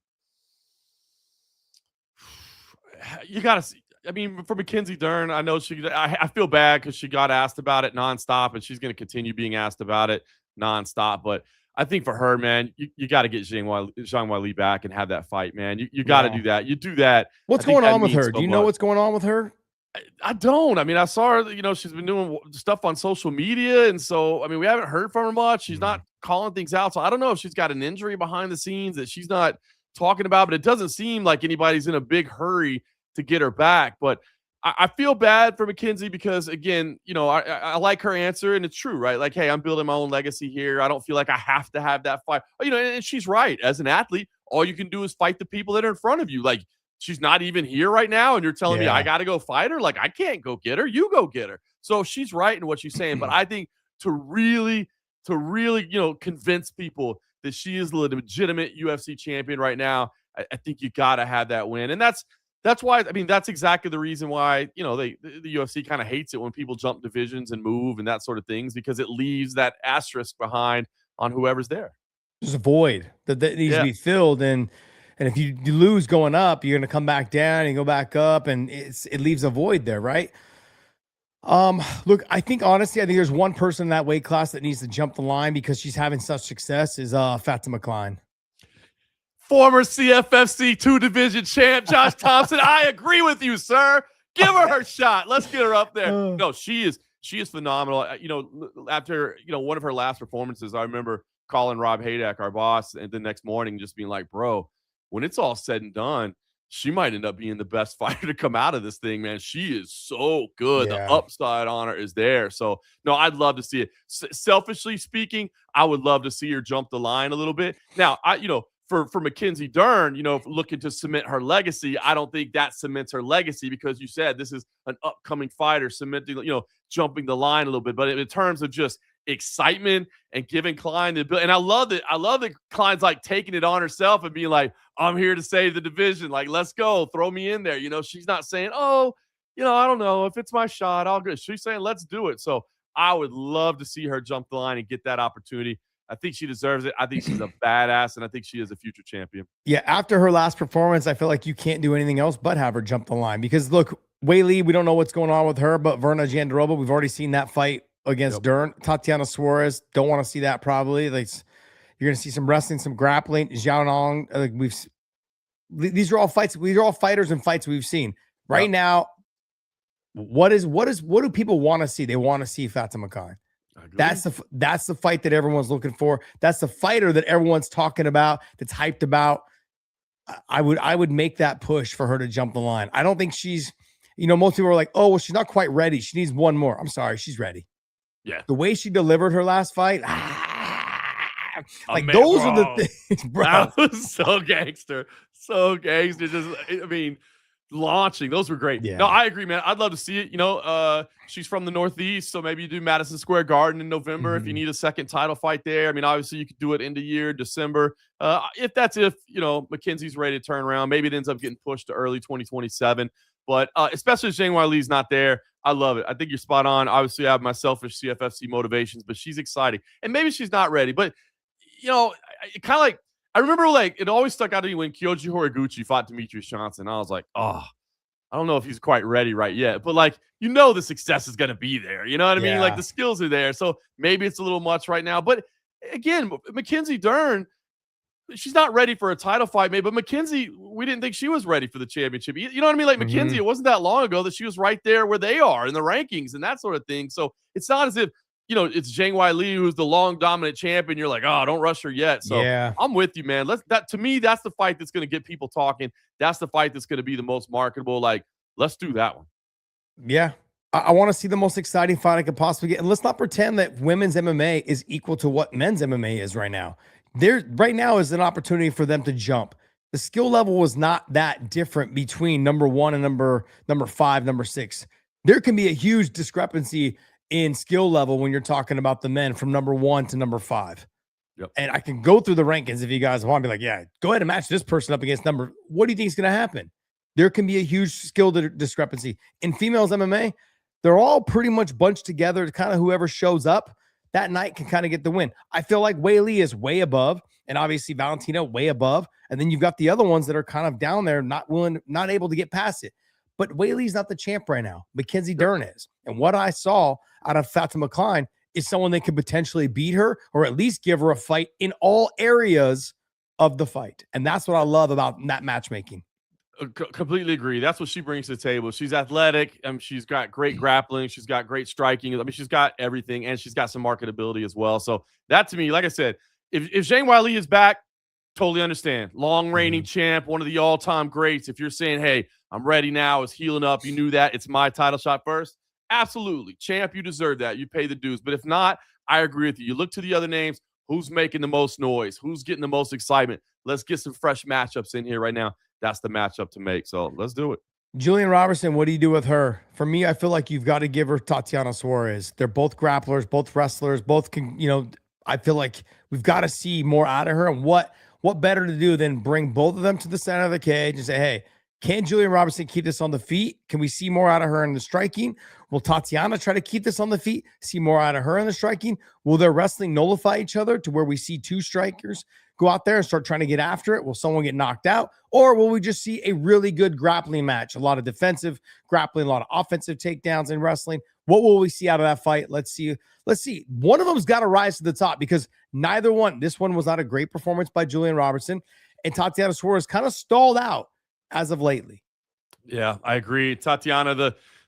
You got to see. I mean, for Mackenzie Dern, I know I feel bad because she got asked about it nonstop, and she's going to continue being asked about it nonstop. But I think for her, man, you got to get Zhang Weili back and have that fight, man. You got to do that. You do that. What's going on with her? Do you know what's going on with her? I don't. I mean, I saw her, she's been doing stuff on social media. And so, I mean, we haven't heard from her much. She's not calling things out. So I don't know if she's got an injury behind the scenes that she's not talking about, but it doesn't seem like anybody's in a big hurry to get her back. But I feel bad for Mackenzie because, again, I like her answer, and it's true, right? Like, hey, I'm building my own legacy here. I don't feel like I have to have that fight. And she's right. As an athlete, all you can do is fight the people that are in front of you. Like, she's not even here right now, and you're telling me I got to go fight her? Like, I can't go get her. You go get her. So she's right in what she's saying. But I think to really, convince people that she is the legitimate UFC champion right now, I think you got to have that win. And that's why, I mean, that's exactly the reason why, the UFC kind of hates it when people jump divisions and move and that sort of things, because it leaves that asterisk behind on whoever's there. There's a void that needs to be filled. And if you lose going up, you're going to come back down and go back up, and it leaves a void there, right? Look, I think there's one person in that weight class that needs to jump the line because she's having such success is Fatima Klein. Former CFFC 2 division champ Josh Thomson. I agree with you, sir. Give her shot. Let's get her up there. No, she is phenomenal. After one of her last performances, I remember calling Rob Haydak, our boss, and the next morning just being like, bro, when it's all said and done, she might end up being the best fighter to come out of this thing, man. She is so good. Yeah. The upside on her is there. So, no, I'd love to see it. Selfishly speaking, I would love to see her jump the line a little bit. Now, for Mackenzie Dern, looking to cement her legacy, I don't think that cements her legacy because you said this is an upcoming fighter cementing, jumping the line a little bit. But in terms of just excitement and giving Klein the ability, and I love that Klein's like taking it on herself and being like, I'm here to save the division. Like, let's go, throw me in there. She's not saying, I don't know if it's my shot, I'll go. She's saying, let's do it. So I would love to see her jump the line and get that opportunity. I think she deserves it. I think she's a badass, and I think she is a future champion. Yeah, after her last performance, I feel like you can't do anything else but have her jump the line. Because, look, Weili, we don't know what's going on with her, but Verna Jandiroba, we've already seen that fight against Dern. Tatiana Suarez, don't want to see that probably. Like, you're going to see some wrestling, some grappling. Zhao Nong, these are all fights. These are all fighters and fights we've seen. Right now, what do people want to see? They want to see Fatima Klein. That's the fight that everyone's looking for. That's the fighter that everyone's talking about, that's hyped about. I would make that push for her to jump the line. I don't think she's, most people are like, oh, well, she's not quite ready. She needs one more. I'm sorry, she's ready. Yeah. The way she delivered her last fight, like those are the things, bro. That was so gangster. So gangster. Just, I mean, launching. Those were great. Yeah. No, I agree, man. I'd love to see it. You know, she's from the Northeast, so maybe you do Madison Square Garden in November if you need a second title fight there. I mean, obviously you could do it end of year, December. If you know, Mackenzie's ready to turn around, maybe it ends up getting pushed to early 2027. But especially if Zhang Weili's not there, I love it. I think you're spot on. Obviously, I have my selfish CFFC motivations, but she's exciting. And maybe she's not ready, but you know, it kind of like, I remember like it always stuck out to me when Kyoji Horiguchi fought Demetrius Johnson. I was like, oh, I don't know if he's quite ready right yet, but like, you know, the success is going to be there. You know what I mean? Like the skills are there. So maybe it's a little much right now, but again, Mackenzie Dern, she's not ready for a title fight, maybe, but Mackenzie, we didn't think she was ready for the championship. You know what I mean? Like Mackenzie, it wasn't that long ago that she was right there where they are in the rankings and that sort of thing. So it's not as if, you know, it's Zhang Weili who's the long dominant champion. You're like, oh, don't rush her yet. So I'm with you, man. To me, that's the fight that's going to get people talking. That's the fight that's going to be the most marketable. Like, let's do that one. Yeah. I want to see the most exciting fight I could possibly get. And let's not pretend that women's MMA is equal to what men's MMA is right now. There right now is an opportunity for them to jump. The skill level was not that different between number 1 and number 5, number 6. There can be a huge discrepancy in skill level when you're talking about the men from number 1 to number 5. Yep. And I can go through the rankings if you guys want to be like, yeah, go ahead and match this person up against number. What do you think is going to happen? There can be a huge skill discrepancy. In females MMA, they're all pretty much bunched together. Kind of whoever shows up that night can kind of get the win. I feel like Weili is way above, and obviously Valentina way above. And then you've got the other ones that are kind of down there, not able to get past it. But Weili's not the champ right now. Mackenzie Dern is. And what I saw out of Fatima Klein is someone that could potentially beat her or at least give her a fight in all areas of the fight. And that's what I love about that matchmaking. Completely agree. That's what she brings to the table. She's athletic. She's got great grappling. She's got great striking. I mean, she's got everything, and she's got some marketability as well. So that, to me, like I said, if Zhang Weili is back, totally understand. Long reigning champ, one of the all-time greats. If you're saying, hey, I'm ready now, it's healing up, you knew that, it's my title shot first, absolutely. Champ, you deserve that. You pay the dues. But if not, I agree with you. You look to the other names. Who's making the most noise? Who's getting the most excitement? Let's get some fresh matchups in here right now. That's the matchup to make. So let's do it. Julian Robertson, what do you do with her? For me, I feel like you've got to give her Tatiana Suarez. They're both grapplers, both wrestlers, both can, you know, I feel like we've got to see more out of her. And what better to do than bring both of them to the center of the cage and say, hey, can Julian Robertson keep this on the feet? Can we see more out of her in the striking? Will Tatiana try to keep this on the feet? See more out of her in the striking? Will their wrestling nullify each other to where we see two strikers go out there and start trying to get after it? Will someone get knocked out? Or will we just see a really good grappling match? A lot of defensive grappling, a lot of offensive takedowns in wrestling. What will we see out of that fight? Let's see. One of them's got to rise to the top because neither one, this one was not a great performance by Julian Robertson, and Tatiana Suarez kind of stalled out as of lately. Yeah, I agree. Tatiana,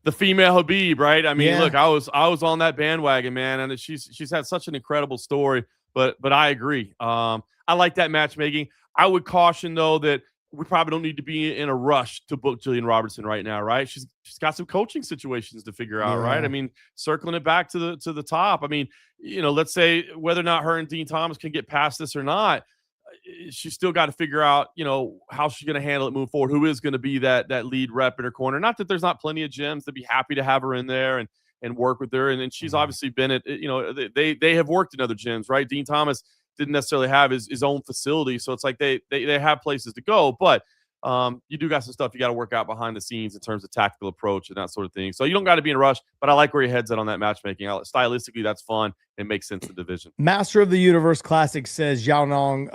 the female Habib, right? I mean, look, I was on that bandwagon, man, and she's had such an incredible story. But I agree. I like that matchmaking. I would caution though that we probably don't need to be in a rush to book Julian Robertson right now, right? She's got some coaching situations to figure out, right? I mean, circling it back to the top. I mean, you know, let's say whether or not her and Dean Thomas can get past this or not, she's still got to figure out, you know, how she's going to handle it moving forward. Who is going to be that lead rep in her corner? Not that there's not plenty of gyms to be happy to have her in there and work with her. And she's obviously been at, you know, they have worked in other gyms, right? Dean Thomas didn't necessarily have his own facility. So it's like they have places to go, but you do got some stuff you got to work out behind the scenes in terms of tactical approach and that sort of thing. So you don't got to be in a rush, but I like where your head's at on that matchmaking. Stylistically, that's fun and makes sense in the division. Master of the Universe Classic says Yao Nong,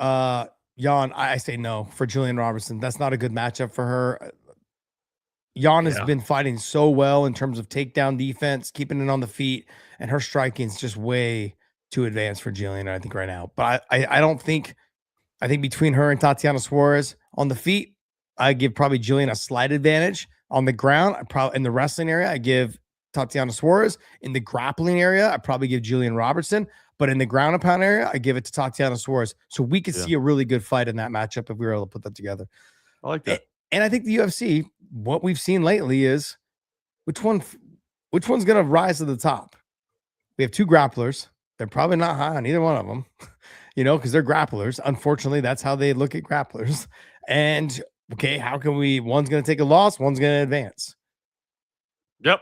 Yan, I say no for Julian Robertson. That's not a good matchup for her. Yan has been fighting so well in terms of takedown defense, keeping it on the feet, and her striking is just way too advanced for Jillian, I think, right now. But I think between her and Tatiana Suarez on the feet, I give probably Jillian a slight advantage. On the ground, in the wrestling area, I give Tatiana Suarez. In the grappling area, I probably give Julian Robertson. But in the ground and pound area, I give it to Tatiana Suarez. So we could see a really good fight in that matchup if we were able to put that together. I like that. And I think the UFC, what we've seen lately is which one's going to rise to the top. We have 2 grapplers. They're probably not high on either one of them, because they're grapplers. Unfortunately, that's how they look at grapplers. And okay, how can one's going to take a loss, one's going to advance. Yep.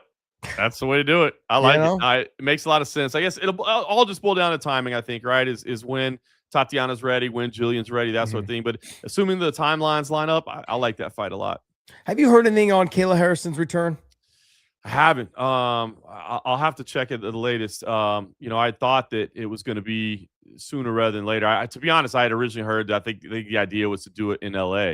That's the way to do it. I like it. It makes a lot of sense. I guess it'll all just boil down to timing, I think, right? Is when Tatiana's ready, when Jillian's ready, that sort of thing. But assuming the timelines line up, I like that fight a lot. Have you heard anything on Kayla Harrison's return? I haven't. I'll have to check it at the latest. I thought that it was going to be sooner rather than later. To be honest, I had originally heard that I think the idea was to do it in LA.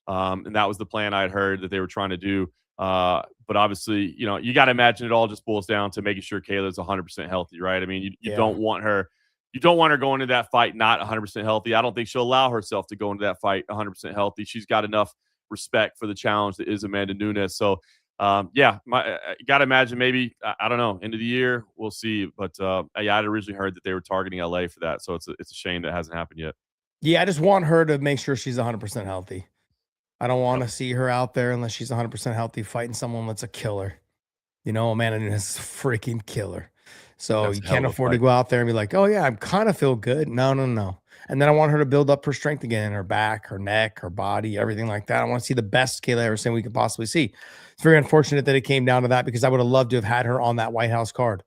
And that was the plan I had heard that they were trying to do. But obviously, you got to imagine it all just boils down to making sure Kayla's 100% healthy, right? I mean, you don't want her. You don't want her going into that fight not 100% healthy. I don't think she'll allow herself to go into that fight 100% healthy. She's got enough respect for the challenge that is Amanda Nunes. So, you got to imagine maybe, I don't know, end of the year, we'll see. But I'd originally heard that they were targeting LA for that. So it's a shame that hasn't happened yet. Yeah, I just want her to make sure she's 100% healthy. I don't want to see her out there unless she's 100% healthy fighting someone that's a killer. Amanda Nunes is a freaking killer. So that's you can't afford to go out there and be like, oh, yeah, I kind of feel good. No. And then I want her to build up her strength again, her back, her neck, her body, everything like that. I want to see the best Kayla Harrison we could possibly see. It's very unfortunate that it came down to that because I would have loved to have had her on that White House card.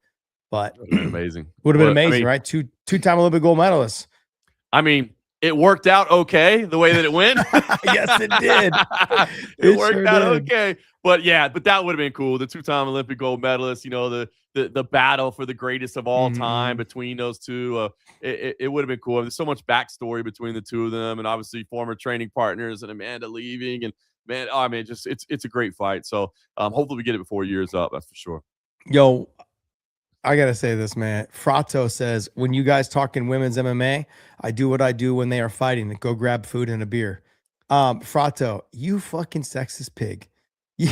But amazing. Would have been amazing, right? Two-time Olympic gold medalist. I mean, it worked out okay the way that it went. Yes, it did. It worked out okay. But that would have been cool. The 2-time Olympic gold medalist, the battle for the greatest of all time between those two. It would have been cool. There's so much backstory between the two of them, and obviously former training partners and Amanda leaving. And it's a great fight. So hopefully we get it before year's up. That's for sure. Yo, I got to say this, man. Frato says, when you guys talking women's MMA, I do what I do when they are fighting. Go grab food and a beer. Frato, you fucking sexist pig. You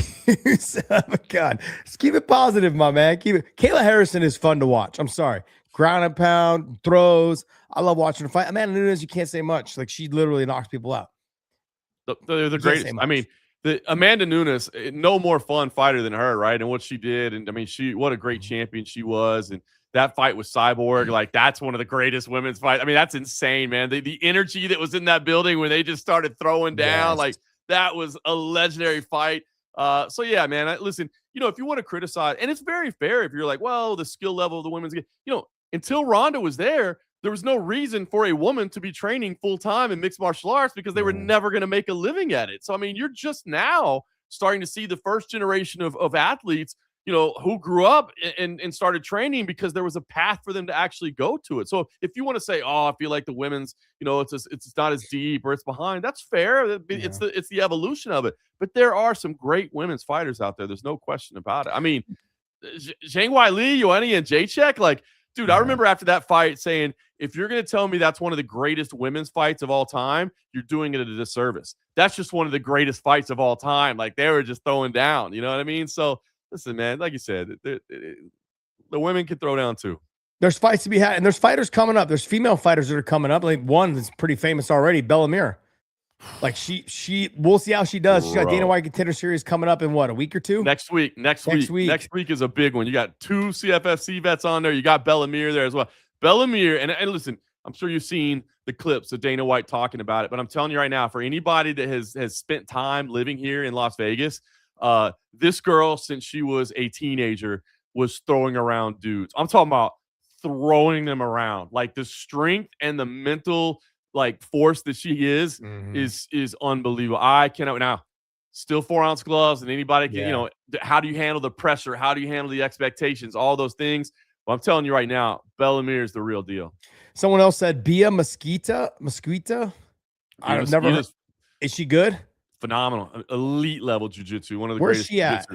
son of a gun. Just keep it positive, my man. Kayla Harrison is fun to watch. I'm sorry. Ground and pound, throws. I love watching her fight. Amanda Nunes, you can't say much. Like, she literally knocks people out. They're the greatest. I mean, Amanda Nunes, no more fun fighter than her, right? And what she did. And I mean, what a great champion she was. And that fight with Cyborg, like, that's one of the greatest women's fights. I mean, that's insane, man. The energy that was in that building when they just started throwing down, like, that was a legendary fight. So yeah, man, listen, if you want to criticize, and it's very fair if you're like, well, the skill level of the women's game, until Ronda was there was no reason for a woman to be training full time in mixed martial arts because they were never going to make a living at it. So, I mean, you're just now starting to see the first generation of athletes, who grew up and started training because there was a path for them to actually go to it. So if you want to say, oh, I feel like the women's, it's not as deep or it's behind, that's fair. It's the evolution of it. But there are some great women's fighters out there. There's no question about it. I mean, Zhang Weili, Joanna, and Jacek, like, dude, I remember after that fight saying, if you're going to tell me that's one of the greatest women's fights of all time, you're doing it a disservice. That's just one of the greatest fights of all time. Like, they were just throwing down. You know what I mean? So, listen, man, like you said, the women can throw down too. There's fights to be had, and there's fighters coming up. There's female fighters that are coming up. Like, one that's pretty famous already, Bellamir. Like, we'll see how she does. She's got Dana White Contender Series coming up in what, a week or two? Next week. Next week is a big one. You got 2 CFFC vets on there. You got Bellamir there as well. Bellamir, and listen, I'm sure you've seen the clips of Dana White talking about it, but I'm telling you right now, for anybody that has spent time living here in Las Vegas, this girl, since she was a teenager, was throwing around dudes. I'm talking about throwing them around. Like, the strength and the mental, like, force that she is unbelievable. I cannot now. Still 4-ounce gloves, and anybody can, how do you handle the pressure? How do you handle the expectations? All those things. Well, I'm telling you right now, Bellamir is the real deal. Someone else said Bia Mosquita. I've never heard. Is she good? Phenomenal. Elite level jiu-jitsu. One of the Where's greatest. She at?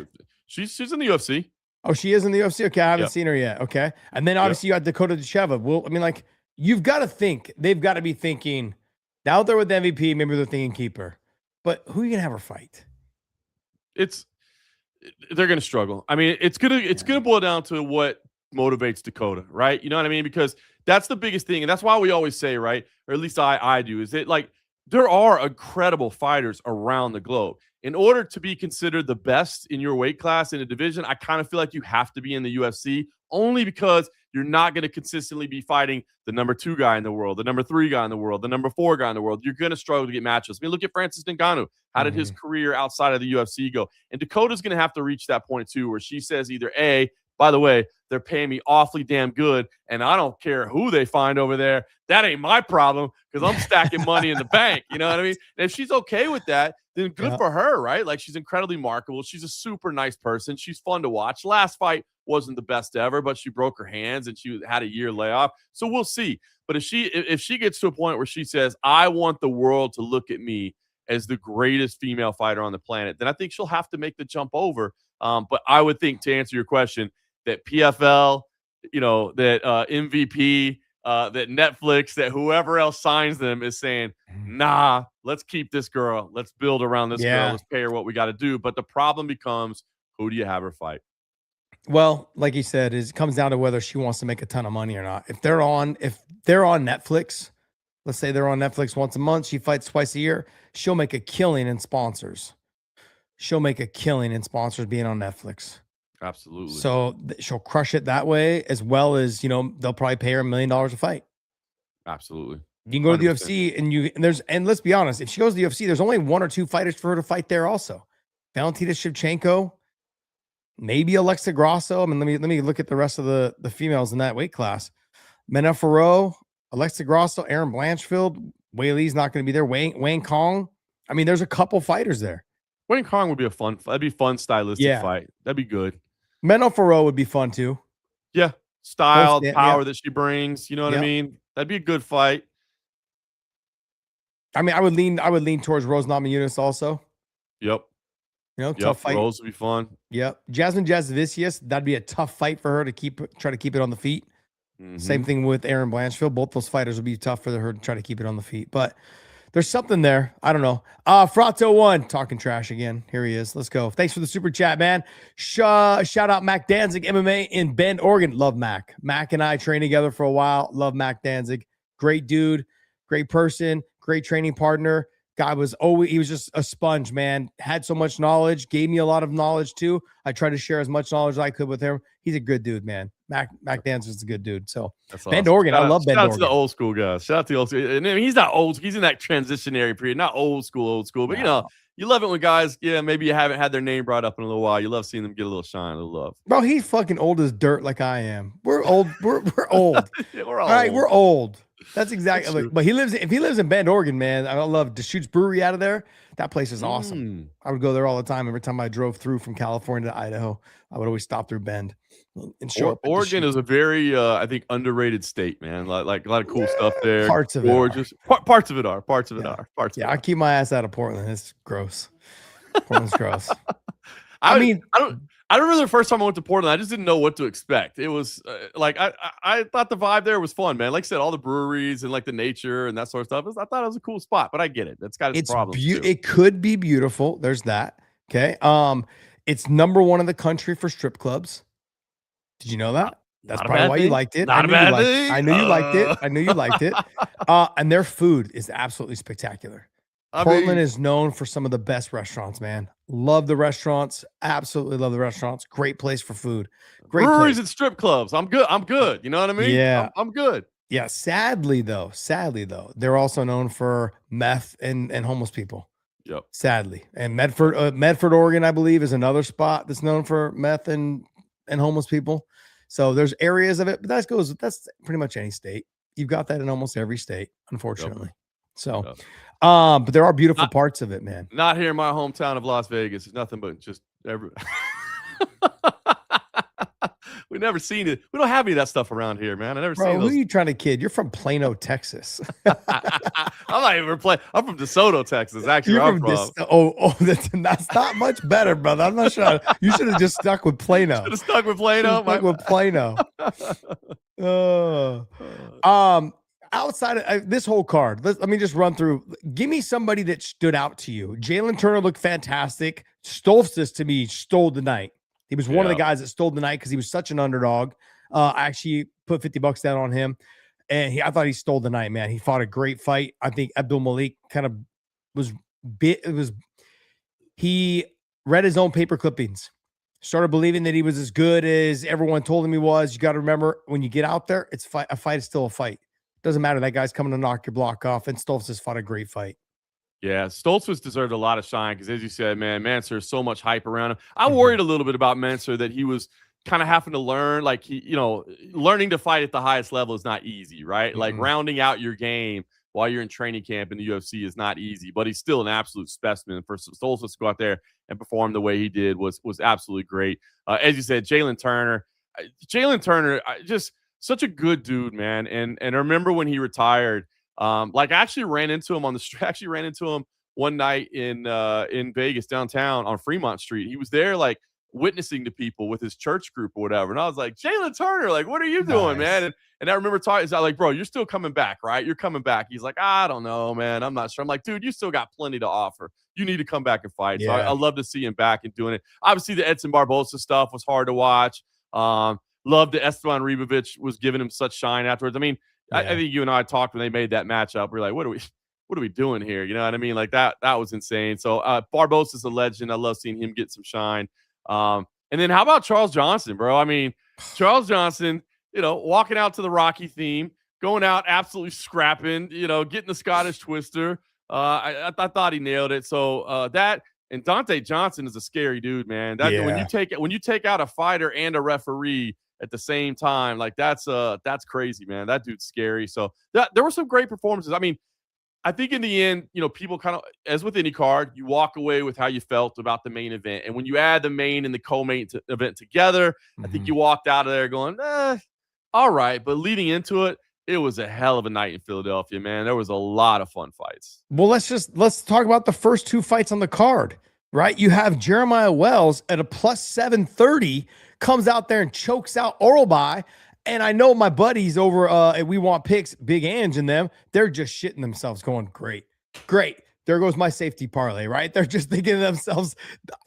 She's in the UFC. Oh, she is in the UFC? Okay, I haven't seen her yet. Okay. And then obviously you got Dakota Decheva. Well, I mean, like, you've got to think. They've got to be thinking, out there with the MVP, maybe they're thinking keep her. But who are you going to have her fight? They're going to struggle. I mean, it's gonna boil down to what motivates Dakota, right? You know what I mean? Because that's the biggest thing. And that's why we always say, right, or at least I do, is that, like, there are incredible fighters around the globe. In order to be considered the best in your weight class in a division, I kind of feel like you have to be in the UFC, only because You're not going to consistently be fighting the number 2 guy in the world, the number 3 guy in the world, the number 4 guy in the world. You're going to struggle to get matchups. I mean, look at Francis Ngannou. How did his career outside of the UFC go? And Dakota's going to have to reach that point too, where she says either A, by the way, they're paying me awfully damn good, and I don't care who they find over there. That ain't my problem because I'm stacking money in the bank. You know what I mean? And if she's okay with that, then good for her, right? Like, she's incredibly marketable. She's a super nice person. She's fun to watch. Last fight wasn't the best ever, but she broke her hands and she had a year layoff. So we'll see. But if she gets to a point where she says, I want the world to look at me as the greatest female fighter on the planet, then I think she'll have to make the jump over. But I would think, to answer your question, that PFL, that MVP, that Netflix, that whoever else signs them is saying, nah, let's keep this girl. Let's build around this girl. Let's pay her what we got to do. But the problem becomes, who do you have her fight? Well, like you said, it comes down to whether she wants to make a ton of money or not. If they're on Netflix, let's say they're on Netflix once a month, she fights twice a year, she'll make a killing in sponsors. She'll make a killing in sponsors being on Netflix. Absolutely. So she'll crush it that way, as well as, they'll probably pay her $1 million a fight. Absolutely. You can go to the UFC and let's be honest, if she goes to the UFC, there's only 1 or 2 fighters for her to fight there also. Valentina Shevchenko, maybe Alexa Grasso. I mean, let me look at the rest of the females in that weight class. Mena Farrow, Alexa Grasso, Erin Blanchfield, Wei Li's not going to be there. Wayne Kong. I mean, there's a couple fighters there. Wayne Kong would be that'd be fun stylistic fight. That'd be good. Mena Farrow would be fun too. Yeah. Style, power that she brings. You know what I mean? That'd be a good fight. I mean, I would lean towards Rose Namajunas also. Yep. Tough fight. Rose would be fun. Yep. Jasmine Jasovicius, that'd be a tough fight for her to try to keep it on the feet. Same thing with Erin Blanchfield. Both those fighters would be tough for her to try to keep it on the feet. But there's something there. I don't know. Frato1 talking trash again. Here he is. Let's go. Thanks for the super chat, man. Shout out Mac Danzig MMA in Bend, Oregon. Love Mac. Mac and I trained together for a while. Love Mac Danzig. Great dude. Great person. Great training partner. Guy he was just a sponge, man. Had so much knowledge. Gave me a lot of knowledge too. I tried to share as much knowledge as I could with him. He's a good dude, man. Mac Danzig's a good dude. So Bend, Oregon. I love Bend, Oregon. Shout out to the old school guys. Shout out to the old school. And he's not old. He's in that transitionary period. Not old school. But you love it when guys, maybe you haven't had their name brought up in a little while. You love seeing them get a little shine, a little love. Bro, he's fucking old as dirt like I am. We're old. We're old. Yeah, we're all right, old. we're old. That's exactly. But if he lives in Bend, Oregon, man, I love Deschutes Brewery out of there. That place is awesome. I would go there all the time. Every time I drove through from California to Idaho, I would always stop through Bend and show up. Oregon is a very, I think, underrated state, man. Like a lot of cool stuff there. Parts of gorgeous. Parts of it are. Parts of it are. I keep my ass out of Portland. It's gross. Portland's gross. I remember the first time I went to Portland, I just didn't know what to expect. It was I thought the vibe there was fun, man. Like I said, all the breweries and like the nature and that sort of stuff. I thought it was a cool spot, but I get it. It's got its problems. It could be beautiful. There's that. Okay. It's number 1 in the country for strip clubs. Did you know that? That's probably why you liked it. I knew you liked it. And their food is absolutely spectacular. Portland is known for some of the best restaurants, man. Love the restaurants. Absolutely love the restaurants. Great place for food. Great breweries place. And strip clubs. I'm good. You know what I mean? Yeah. I'm good. Yeah. Sadly though, they're also known for meth and homeless people. Yep. Sadly. And Medford, Oregon, I believe, is another spot that's known for meth and homeless people. So there's areas of it, but that's pretty much any state. You've got that in almost every state, unfortunately. Yep. So but there are beautiful parts of it, man. Not here in my hometown of Las Vegas. It's nothing but just we've never seen it. We don't have any of that stuff around here, man. I never seen those. Who are you trying to kid? You're from Plano, Texas. I'm not even playing. I'm from DeSoto, Texas. Actually, that's not much better, brother. I'm not sure. You should have just stuck with Plano. Should have stuck with Plano. Outside of this whole card, let me just run through. Give me somebody that stood out to you. Jalen Turner looked fantastic. Stoltzfus, to me, stole the night. He was one of the guys that stole the night because he was such an underdog. I actually put $50 down on him, and I thought he stole the night, man. He fought a great fight. I think Abdul Malik kind of he read his own paper clippings. Started believing that he was as good as everyone told him he was. You got to remember, when you get out there, a fight is still a fight. Doesn't matter. That guy's coming to knock your block off, and Stoltz has fought a great fight. Yeah, Stoltz was deserved a lot of shine because, as you said, man, Mansour's so much hype around him. I worried a little bit about Mansour that he was kind of having to learn, like learning to fight at the highest level is not easy, right? Like rounding out your game while you're in training camp in the UFC is not easy, but he's still an absolute specimen. For Stoltz to go out there and perform the way he did was absolutely great. As you said, Jalen Turner, just such a good dude, man. And I remember when he retired. I actually ran into him on the street. Actually ran into him one night in Vegas downtown on Fremont Street. He was there like witnessing to people with his church group or whatever. And I was like, Jalen Turner, like, what are you doing, man? And I remember talking, I was like, bro, you're still coming back, right? You're coming back. He's like, I don't know, man. I'm not sure. I'm like, dude, you still got plenty to offer. You need to come back and fight. Yeah. So I love to see him back and doing it. Obviously, the Edson Barbosa stuff was hard to watch. Loved that Esteban Ribovic was giving him such shine afterwards. I mean, yeah. I think you and I talked when they made that matchup. We're like, what are we doing here? You know what I mean? Like that was insane. So Barbosa's a legend. I love seeing him get some shine. And then how about Charles Johnson, bro? I mean, Charles Johnson, walking out to the Rocky theme, going out absolutely scrapping, getting the Scottish twister. I thought he nailed it. So that and Dante Johnson is a scary dude, man. When you take out a fighter and a referee at the same time, like that's crazy, man. That dude's scary. So there were some great performances. I mean, I think in the end, people kind of, as with any card, you walk away with how you felt about the main event. And when you add the main and the co-main event together, I think you walked out of there going, all right. But leading into it, it was a hell of a night in Philadelphia, man. There was a lot of fun fights. Well, let's talk about the first two fights on the card, right? You have Jeremiah Wells at a plus 730, comes out there and chokes out Oralby. And I know my buddies over at We Want Picks, Big Ange and them, they're just shitting themselves going, great. There goes my safety parlay, right? They're just thinking to themselves,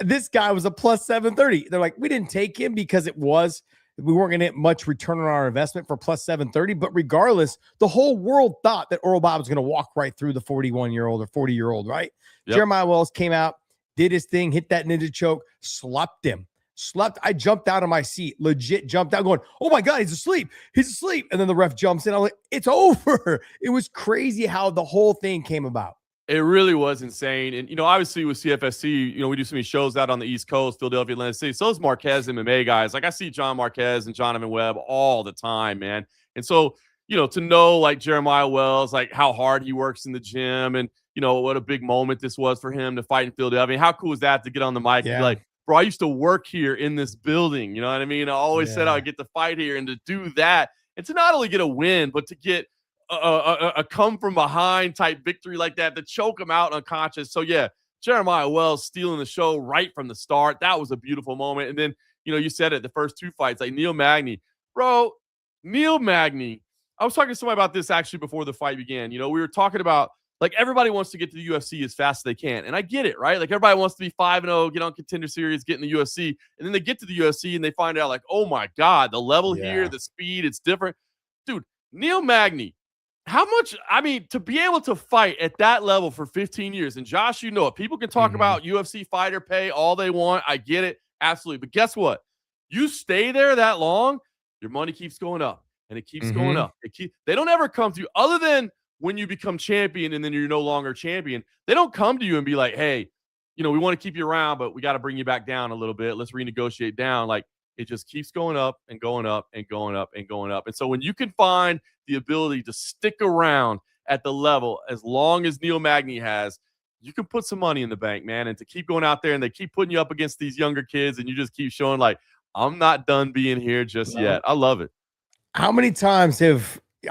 this guy was a plus 730. They're like, we didn't take him because we weren't going to get much return on our investment for plus 730. But regardless, the whole world thought that Oralby was going to walk right through the 41-year-old or 40-year-old, right? Yep. Jeremiah Wells came out, did his thing, hit that ninja choke, slapped him. I jumped out of my seat, legit jumped out going, oh my God, he's asleep. And then the ref jumps in. I'm like, it's over. It was crazy how the whole thing came about. It really was insane. And, obviously with CFSC, we do so many shows out on the East Coast, Philadelphia, Atlantic City. So those Marquez MMA guys, like I see John Marquez and Jonathan Webb all the time, man. And so, to know like Jeremiah Wells, like how hard he works in the gym and, what a big moment this was for him to fight in Philadelphia. I mean, how cool is that to get on the mic and be like, bro, I used to work here in this building. You know what I mean? I always said I'd get to fight here, and to do that and to not only get a win, but to get a come from behind type victory like that, to choke him out unconscious. So yeah, Jeremiah Wells stealing the show right from the start. That was a beautiful moment. And then, you said it, the first two fights, like Neil Magny, bro, I was talking to somebody about this actually before the fight began. We were talking about, like, everybody wants to get to the UFC as fast as they can. And I get it, right? Like, everybody wants to be 5-0, get on Contender Series, get in the UFC. And then they get to the UFC and they find out, like, oh, my God, the level here, the speed, it's different. Dude, Neil Magny, how much – I mean, to be able to fight at that level for 15 years. And, Josh, you know it. People can talk about UFC fighter pay all they want. I get it. Absolutely. But guess what? You stay there that long, your money keeps going up. And it keeps going up. They don't ever come to you other than – when you become champion and then you're no longer champion, they don't come to you and be like, hey, we want to keep you around, but we got to bring you back down a little bit. Let's renegotiate down. Like, it just keeps going up and going up and going up and going up. And so when you can find the ability to stick around at the level as long as Neil Magny has, you can put some money in the bank, man. And to keep going out there and they keep putting you up against these younger kids and you just keep showing like, I'm not done being here just yet. I love it. How many times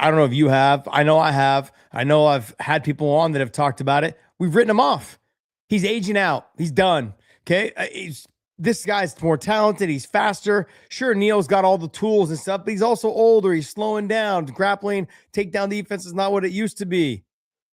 I don't know if you have. I know I have. I know I've had people on that have talked about it. We've written him off. He's aging out. He's done. Okay. This guy's more talented. He's faster. Sure, Neil's got all the tools and stuff, but he's also older. He's slowing down. Grappling, takedown defense is not what it used to be.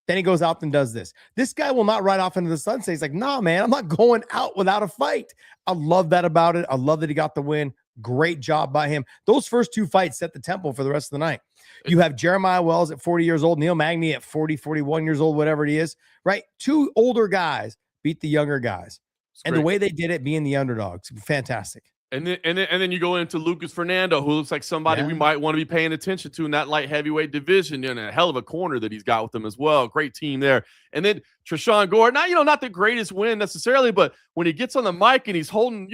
Then he goes out and does this. This guy will not ride off into the sunset. He's like, nah, man, I'm not going out without a fight. I love that about it. I love that he got the win. Great job by him. Those first two fights set the tempo for the rest of the night. You have Jeremiah Wells at 40 years old, Neil Magny at 40, 41 years old, whatever it is, right? Two older guys beat the younger guys. And the way they did it, being the underdogs, fantastic. And then you go into Lucas Fernando, who looks like somebody we might want to be paying attention to in that light heavyweight division, and a hell of a corner that he's got with him as well. Great team there. And then Trishawn Gore, not the greatest win necessarily, but when he gets on the mic and he's holding,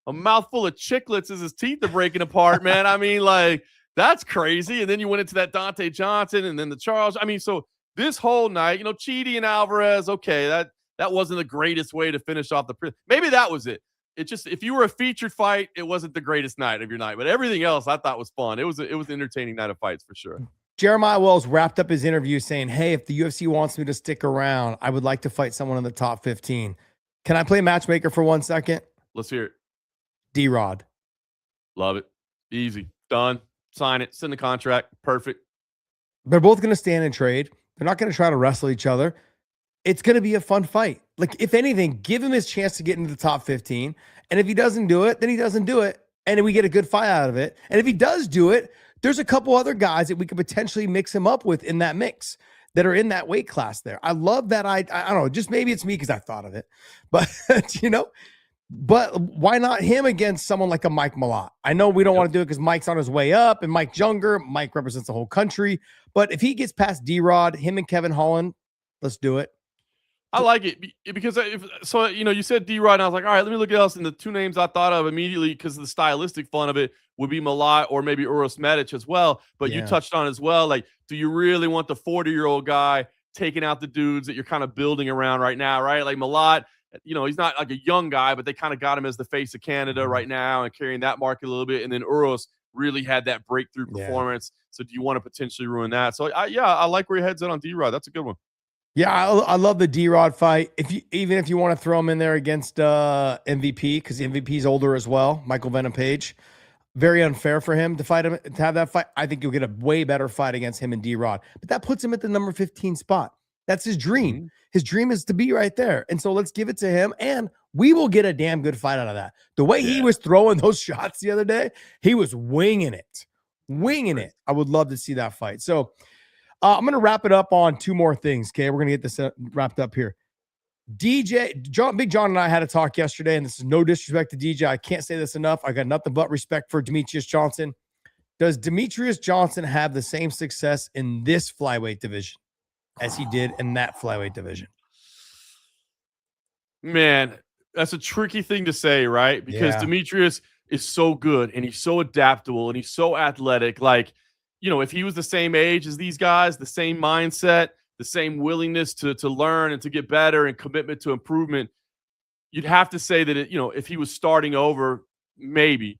a mouthful of chiclets as his teeth are breaking apart, man. I mean, like, that's crazy. And then you went into that Dante Johnson and then the Charles. I mean, so this whole night, Chidi and Alvarez, okay, that wasn't the greatest way to finish off maybe that was it. It just, if you were a featured fight, it wasn't the greatest night of your night, but everything else I thought was fun. It was an entertaining night of fights for sure. Jeremiah Wells wrapped up his interview saying, "Hey, if the UFC wants me to stick around, I would like to fight someone in the top 15. Can I play matchmaker for 1 second? Let's hear it. D-Rod. Love it. Easy. Done. Sign it. Send the contract. Perfect. They're both going to stand and trade. They're not going to try to wrestle each other. It's going to be a fun fight. Like, if anything, give him his chance to get into the top 15. And if he doesn't do it, then he doesn't do it. And then we get a good fight out of it. And if he does do it, there's a couple other guys that we could potentially mix him up with in that mix that are in that weight class there. I love that. I don't know, just maybe it's me because I thought of it. But, but why not him against someone like a Mike Malott? I know we don't want to do it because Mike's on his way up and Mike's younger. Mike represents the whole country. But if he gets past D-Rod, him and Kevin Holland, let's do it. I like it because you said D-Rod, and I was like, all right, let me look at else. And the two names I thought of immediately because of the stylistic fun of it would be Malott or maybe Uros Medic as well. But you touched on as well, like, do you really want the 40-year-old guy taking out the dudes that you're kind of building around right now, right? Like Malott, he's not like a young guy, but they kind of got him as the face of Canada right now and carrying that market a little bit. And then Uros really had that breakthrough performance. So do you want to potentially ruin that? So I like where your head's at on D-Rod. That's a good one. Yeah, I love the D-Rod fight. Even if you want to throw him in there against MVP, because the MVP's older as well, Michael Venom Page. Very unfair for him to have that fight. I think you'll get a way better fight against him and D-Rod. But that puts him at the number 15 spot. That's his dream. Mm-hmm. His dream is to be right there. And so let's give it to him, and we will get a damn good fight out of that. The way he was throwing those shots the other day, he was winging it. I would love to see that fight. So I'm going to wrap it up on two more things, okay? We're going to get this wrapped up here. Big John and I had a talk yesterday, and this is no disrespect to DJ. I can't say this enough. I got nothing but respect for Demetrius Johnson. Does Demetrius Johnson have the same success in this flyweight division as he did in that flyweight division? Man, that's a tricky thing to say, right? Because Demetrius is so good, and he's so adaptable, and he's so athletic. Like, if he was the same age as these guys, the same mindset, the same willingness to learn and to get better and commitment to improvement, you'd have to say that, if he was starting over, maybe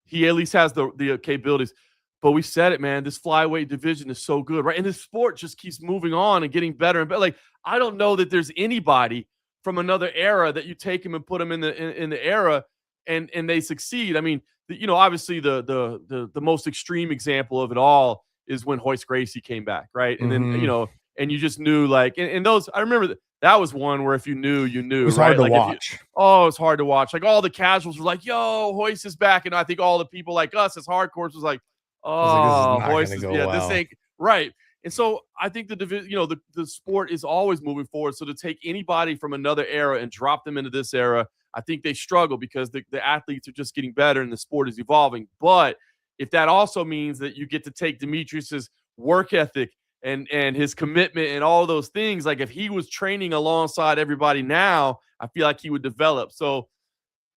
he at least has the capabilities. But we said it, man, this flyweight division is so good, right? And this sport just keeps moving on and getting better and better. Like, I don't know that there's anybody from another era that you take him and put him in the era and they succeed. I mean, obviously the most extreme example of it all is when Royce Gracie came back, right? And then, and you just knew, like, and those, I remember that was one where if you knew, you knew. It was right? hard to watch. It was hard to watch. Like, all the casuals were like, yo, Royce is back. And I think all the people like us as hardcores was like, Royce is, this ain't right. And so I think the division, the sport is always moving forward. So to take anybody from another era and drop them into this era, I think they struggle because the athletes are just getting better and the sport is evolving. But if that also means that you get to take Demetrius's work ethic and his commitment and all those things, like if he was training alongside everybody now, I feel like he would develop. So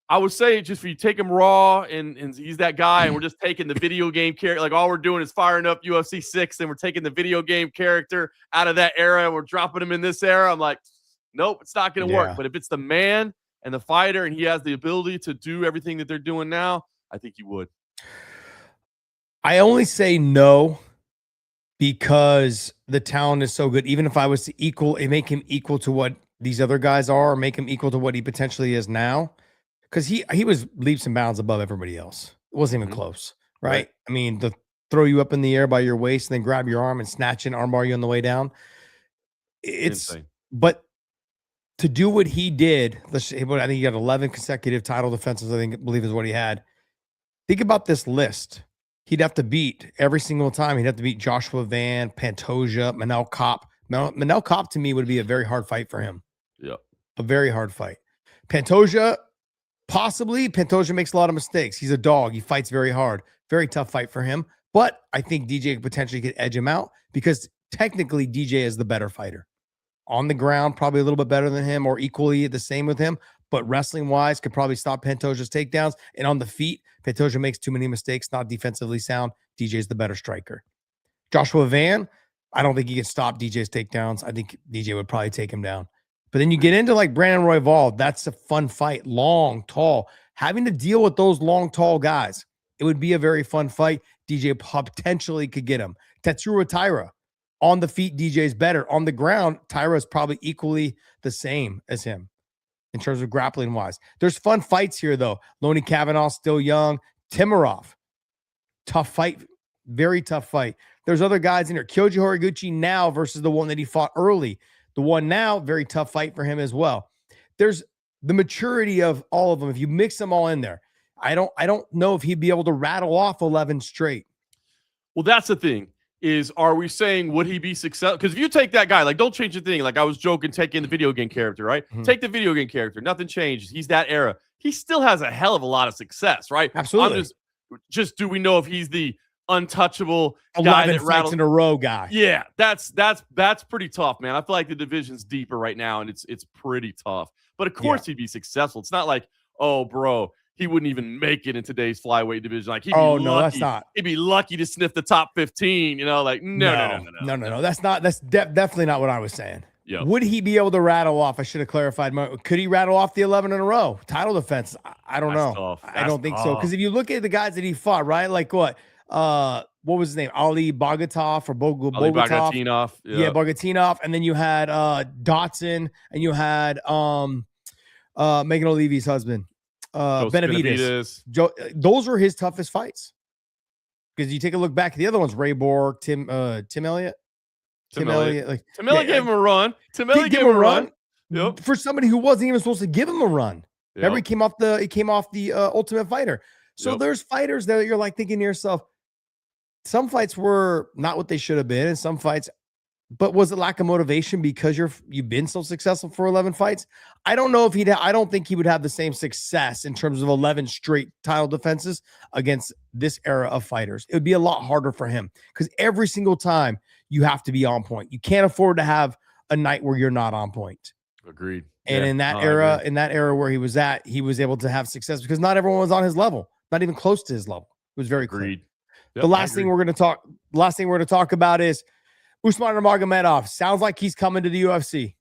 I would say just if you take him raw and he's that guy and we're just taking the video game character, like all we're doing is firing up UFC 6 and we're taking the video game character out of that era and we're dropping him in this era, I'm like, nope, it's not going to work. But if it's the man and the fighter and he has the ability to do everything that they're doing now, I think he would. I only say no because the talent is so good. Even if I was to make him equal to what these other guys are, or make him equal to what he potentially is now, because he was leaps and bounds above everybody else. It wasn't even close, right? I mean, the throw you up in the air by your waist and then grab your arm and snatch and armbar you on the way down. It's insane. But to do what he did, I think he got 11 consecutive title defenses, I believe is what he had. Think about this list. He'd have to beat every single time. He'd have to beat Joshua Van, Pantoja, Manel Kopp. Manel Kopp to me would be a very hard fight for him. Yeah. A very hard fight. Pantoja, Possibly Pantoja makes a lot of mistakes. He's a dog. He fights very hard. Very tough fight for him. But I think DJ potentially could edge him out because technically DJ is the better fighter. On the ground, probably a little bit better than him or equally the same with him. But wrestling-wise, could probably stop Pantoja's takedowns. And on the feet, Pantoja makes too many mistakes, not defensively sound. DJ's the better striker. Joshua Van, I don't think he can stop DJ's takedowns. I think DJ would probably take him down. But then you get into like Brandon Royval. That's a fun fight. Long, tall. Having to deal with those long, tall guys, it would be a very fun fight. DJ potentially could get him. Tetsuro Taira. On the feet, DJ's better. On the ground, Taira is probably equally the same as him in terms of grappling wise. There's fun fights here, though. Loney Kavanaugh, still young. Timarov. Tough fight. Very tough fight. There's other guys in here. Kyoji Horiguchi now versus the one that he fought early. The one now, very tough fight for him as well. There's the maturity of all of them. If you mix them all in there, I don't know if he'd be able to rattle off 11 straight. Well, that's the thing is, are we saying, would he be successful? Because if you take that guy, like, don't change the thing. Like I was joking, taking the video game character, right? Mm-hmm. Take the video game character. Nothing changes. He's that era. He still has a hell of a lot of success, right? Absolutely. Just do we know if he's the untouchable 11 fights in a row guy? Yeah, that's pretty tough, man. I feel like the division's deeper right now, and it's pretty tough. But of course he'd be successful. It's not like, oh, bro, he wouldn't even make it in today's flyweight division. Like, he'd be lucky. No, that's not. He'd be lucky to sniff the top 15. You know, like no. That's definitely not what I was saying. Yep. Would he be able to rattle off? I should have clarified. Could he rattle off the 11 in a row? Title defense? I don't know. I don't think so. Because if you look at the guys that he fought, right? Like what was his name? Ali Bogatov or Bogatinov. Yeah, Bogatinov. And then you had Dotson, and you had Megan O'Leary's husband, Benavidez. Those were his toughest fights. Because you take a look back at the other ones, Ray Borg, Tim Elliott. Tim Elliott gave him a run. Tim Elliott gave him a run. Yep. For somebody who wasn't even supposed to give him a run. Yep. Remember, he came off the Ultimate Fighter. So there's fighters that you're like thinking to yourself, some fights were not what they should have been, and some fights, but was it lack of motivation because you've been so successful for 11 fights? I don't know if I don't think he would have the same success in terms of 11 straight title defenses against this era of fighters. It would be a lot harder for him because every single time you have to be on point. You can't afford to have a night where you're not on point. Agreed. And in that era where he was at, he was able to have success because not everyone was on his level, not even close to his level. It was very clear. Yep, the last thing we're going to talk about is Usman Nurmagomedov. Sounds like he's coming to the UFC.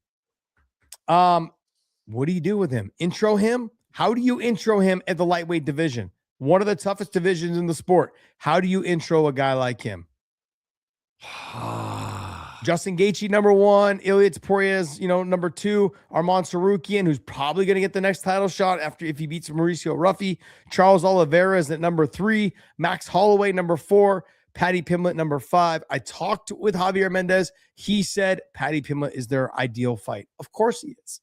What do you do with him? Intro him? How do you intro him at the lightweight division? One of the toughest divisions in the sport. How do you intro a guy like him? Justin Gaethje, number 1. Ilya Topuria, number 2. Arman Tsarukyan, who's probably going to get the next title shot if he beats Mauricio Ruffy. Charles Oliveira is at number 3. Max Holloway, number 4. Paddy Pimblett, number 5. I talked with Javier Mendez. He said Paddy Pimblett is their ideal fight. Of course he is.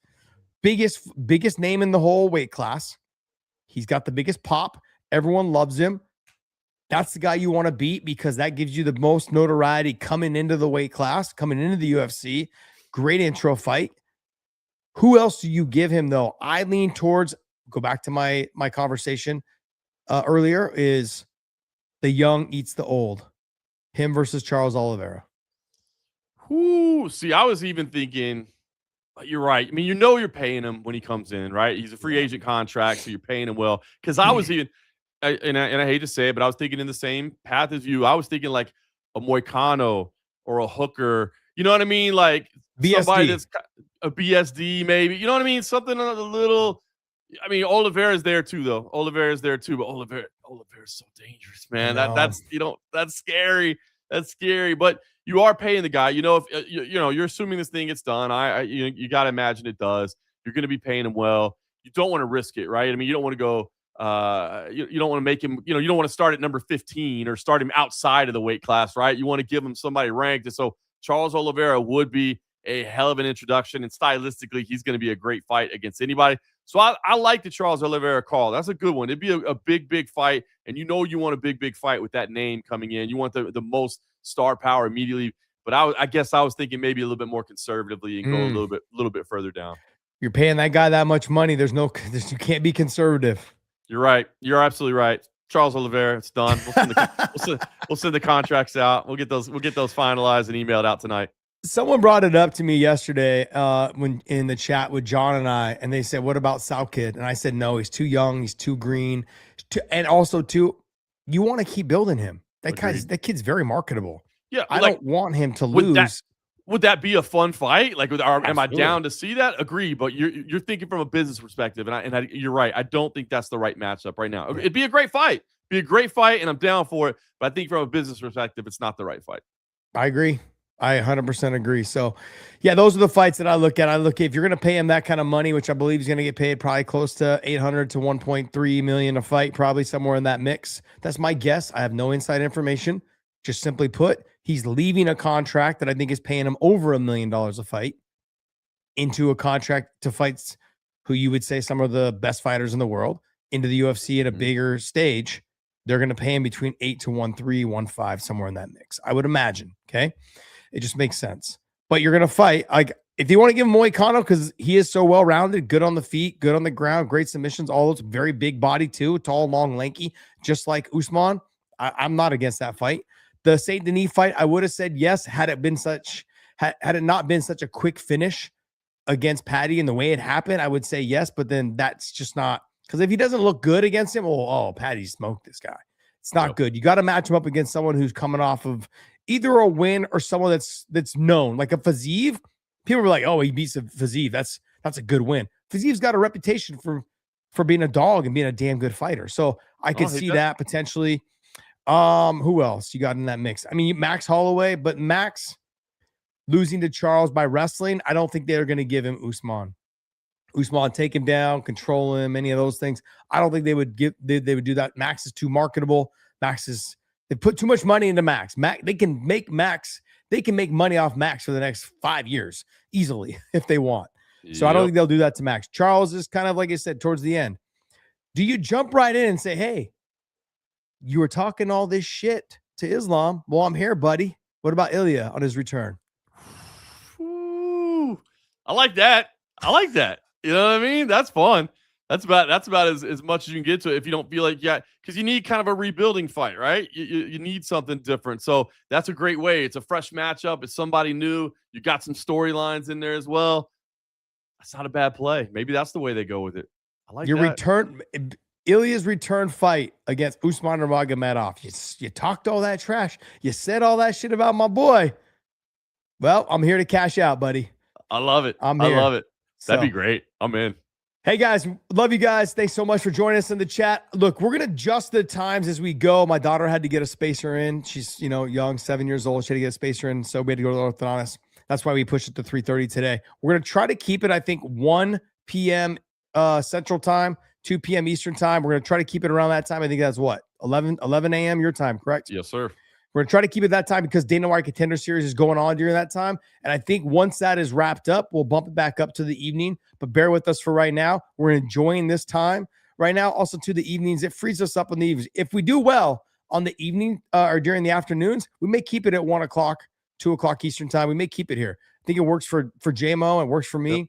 Biggest name in the whole weight class. He's got the biggest pop. Everyone loves him. That's the guy you want to beat because that gives you the most notoriety coming into the weight class, coming into the UFC. Great intro fight. Who else do you give him, though? I lean towards, go back to my conversation earlier, is the young eats the old. Him versus Charles Oliveira. See, I was even thinking, you're right. I mean, you're paying him when he comes in, right? He's a free agent contract, so you're paying him well. Because I was even... And I hate to say it, but I was thinking in the same path as you. I was thinking like a Moicano or a Hooker. You know what I mean? Like somebody that's a BSD, maybe. You know what I mean? Something a little. I mean, Oliveira's there too, though. But Oliveira's so dangerous, man. That's scary. That's scary. But you are paying the guy. If you're assuming this thing gets done. You got to imagine it does. You're going to be paying him well. You don't want to risk it, right? I mean, you don't want to go. You don't want to make him, you don't want to start at number 15 or start him outside of the weight class, right? You want to give him somebody ranked. And so Charles Oliveira would be a hell of an introduction, and stylistically, he's going to be a great fight against anybody. So I like the Charles Oliveira call. That's a good one. It'd be a big fight, and you want a big fight with that name coming in. You want the most star power immediately. But I guess I was thinking maybe a little bit more conservatively and go a little bit further down. You're paying that guy that much money. You can't be conservative. You're right. You're absolutely right. Charles Oliveira, it's done. We'll send the contracts out. We'll get those finalized and emailed out tonight. Someone brought it up to me yesterday when in the chat with John and I, and they said, "What about South Kid?" And I said, "No, he's too young. He's too green, and also too. You want to keep building him. That kid's very marketable. Yeah, I don't want him to lose." Would that be a fun fight? Like, am I down to see that? Agree, but you're thinking from a business perspective, and you're right. I don't think that's the right matchup right now. It'd be a great fight. And I'm down for it. But I think from a business perspective, it's not the right fight. I agree. I 100% agree. So, yeah, those are the fights that I look at. If you're going to pay him that kind of money, which I believe he's going to get paid probably close to $800 to $1.3 million a fight, probably somewhere in that mix. That's my guess. I have no inside information. Just simply put, he's leaving a contract that I think is paying him over $1 million a fight into a contract to fights who you would say some of the best fighters in the world into the UFC at a bigger stage. They're going to pay him between 8 to 1.3, 1.5, somewhere in that mix. I would imagine. Okay. It just makes sense. But you're going to fight. Like, if you want to give him Moicano, because he is so well-rounded, good on the feet, good on the ground, great submissions, all those, very big body too, tall, long, lanky, just like Usman. I'm not against that fight. The Saint Denis fight, I would have said yes had it not been such a quick finish against Paddy and the way it happened. I would say yes, but then that's just not, because if he doesn't look good against him, Paddy smoked this guy. It's not good. You got to match him up against someone who's coming off of either a win or someone that's known, like a Fiziev. People were like, "Oh, he beats a Fiziev. That's a good win." Fiziev's got a reputation for being a dog and being a damn good fighter. So I could see that potentially. Who else you got in that mix? I mean, Max Holloway, but Max losing to Charles by wrestling, I don't think they're going to give him Usman. Take him down, control him, any of those things. I don't think they would do that. Max is too marketable. They put too much money into Max. They can make money off Max for the next 5 years easily if they want. So I don't think they'll do that to Max. Charles is kind of like I said towards the end. Do you jump right in and say, "Hey, you were talking all this shit to Islam. Well, I'm here, buddy. What about Ilya on his return?" Ooh, I like that. You know what I mean? That's fun. That's about as much as you can get to it if you don't feel like because you need kind of a rebuilding fight, right? You need something different. So that's a great way. It's a fresh matchup. It's somebody new. You got some storylines in there as well. That's not a bad play. Maybe that's the way they go with it. I like that. Ilya's return fight against Usman Nurmagomedov. You talked all that trash. You said all that shit about my boy. Well, I'm here to cash out, buddy. I love it. I love it. That'd be great. I'm in. Hey, guys. Love you guys. Thanks so much for joining us in the chat. Look, we're going to adjust the times as we go. My daughter had to get a spacer in. She's, young, 7 years old. She had to get a spacer in, so we had to go to the orthodontist. That's why we pushed it to 3:30 today. We're going to try to keep it, I think, 1 p.m. Central Time, 2 p.m. Eastern Time. We're going to try to keep it around that time. I think that's what? 11 a.m. your time, correct? Yes, sir. We're going to try to keep it that time because Dana White Contender Series is going on during that time. And I think once that is wrapped up, we'll bump it back up to the evening. But bear with us for right now. We're enjoying this time right now. Also to the evenings, it frees us up in the evenings. If we do well on the evening or during the afternoons, we may keep it at 1 o'clock, 2 o'clock Eastern Time. We may keep it here. I think it works for JMO. It works for me. Yep.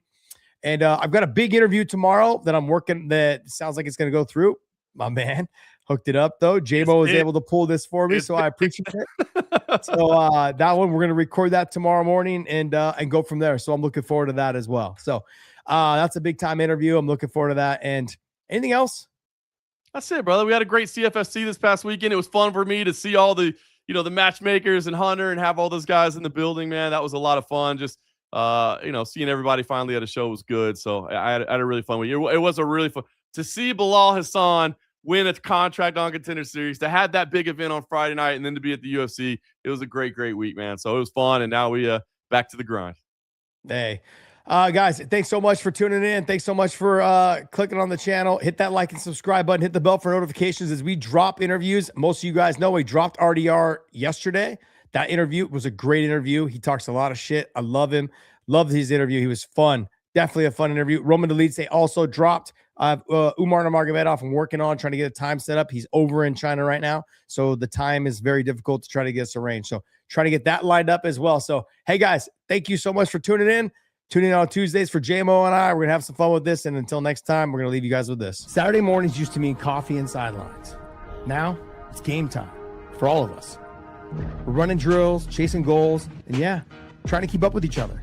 And I've got a big interview tomorrow that I'm working that sounds like it's going to go through. My man hooked it up, though. JMO was able to pull this for me, so I appreciate it. So that one, we're going to record that tomorrow morning and go from there. So I'm looking forward to that as well. So that's a big-time interview. I'm looking forward to that. And anything else? That's it, brother. We had a great CFFC this past weekend. It was fun for me to see all the, the matchmakers and Hunter and have all those guys in the building, man. That was a lot of fun. Just seeing everybody finally at a show was good. So I had a really fun week. It was a really fun to see Bilal Hassan win a contract on Contender Series, to have that big event on Friday night, and then to be at the UFC. It was a great week, man. So it was fun, and now we back to the grind. Hey, guys, thanks so much for tuning in. Thanks so much for clicking on the channel. Hit that like and subscribe button. Hit the bell for notifications as we drop interviews. Most of you guys know we dropped RDR yesterday. That interview was a great interview. He talks a lot of shit. I love him. Loved his interview. He was fun. Definitely a fun interview. Roman Dolidze also dropped Umar Nurmagomedov. I'm working on trying to get a time set up. He's over in China right now, so the time is very difficult to try to get us arranged. So try to get that lined up as well. So, hey, guys, thank you so much for tuning in. Tune in on Tuesdays for JMO and I. We're going to have some fun with this. And until next time, we're going to leave you guys with this. Saturday mornings used to mean coffee and sidelines. Now it's game time for all of us. We're running drills, chasing goals, and yeah, trying to keep up with each other.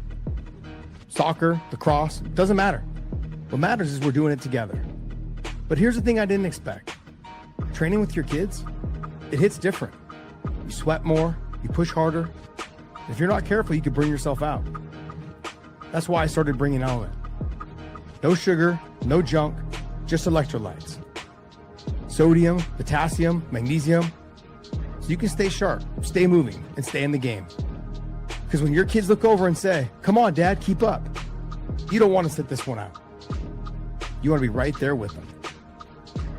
Soccer, lacrosse, doesn't matter. What matters is we're doing it together. But here's the thing I didn't expect. Training with your kids, it hits different. You sweat more, you push harder. If you're not careful, you could burn yourself out. That's why I started bringing Element. No sugar, no junk, just electrolytes. Sodium, potassium, magnesium, so you can stay sharp, stay moving, and stay in the game. Because when your kids look over and say, "Come on, Dad, keep up," you don't want to sit this one out. You want to be right there with them.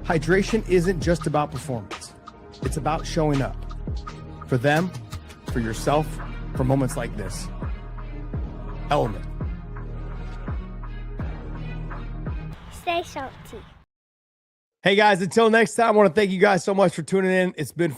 Hydration isn't just about performance. It's about showing up. For them, for yourself, for moments like this. Element. Stay salty. Hey guys, until next time, I want to thank you guys so much for tuning in. It's been fun.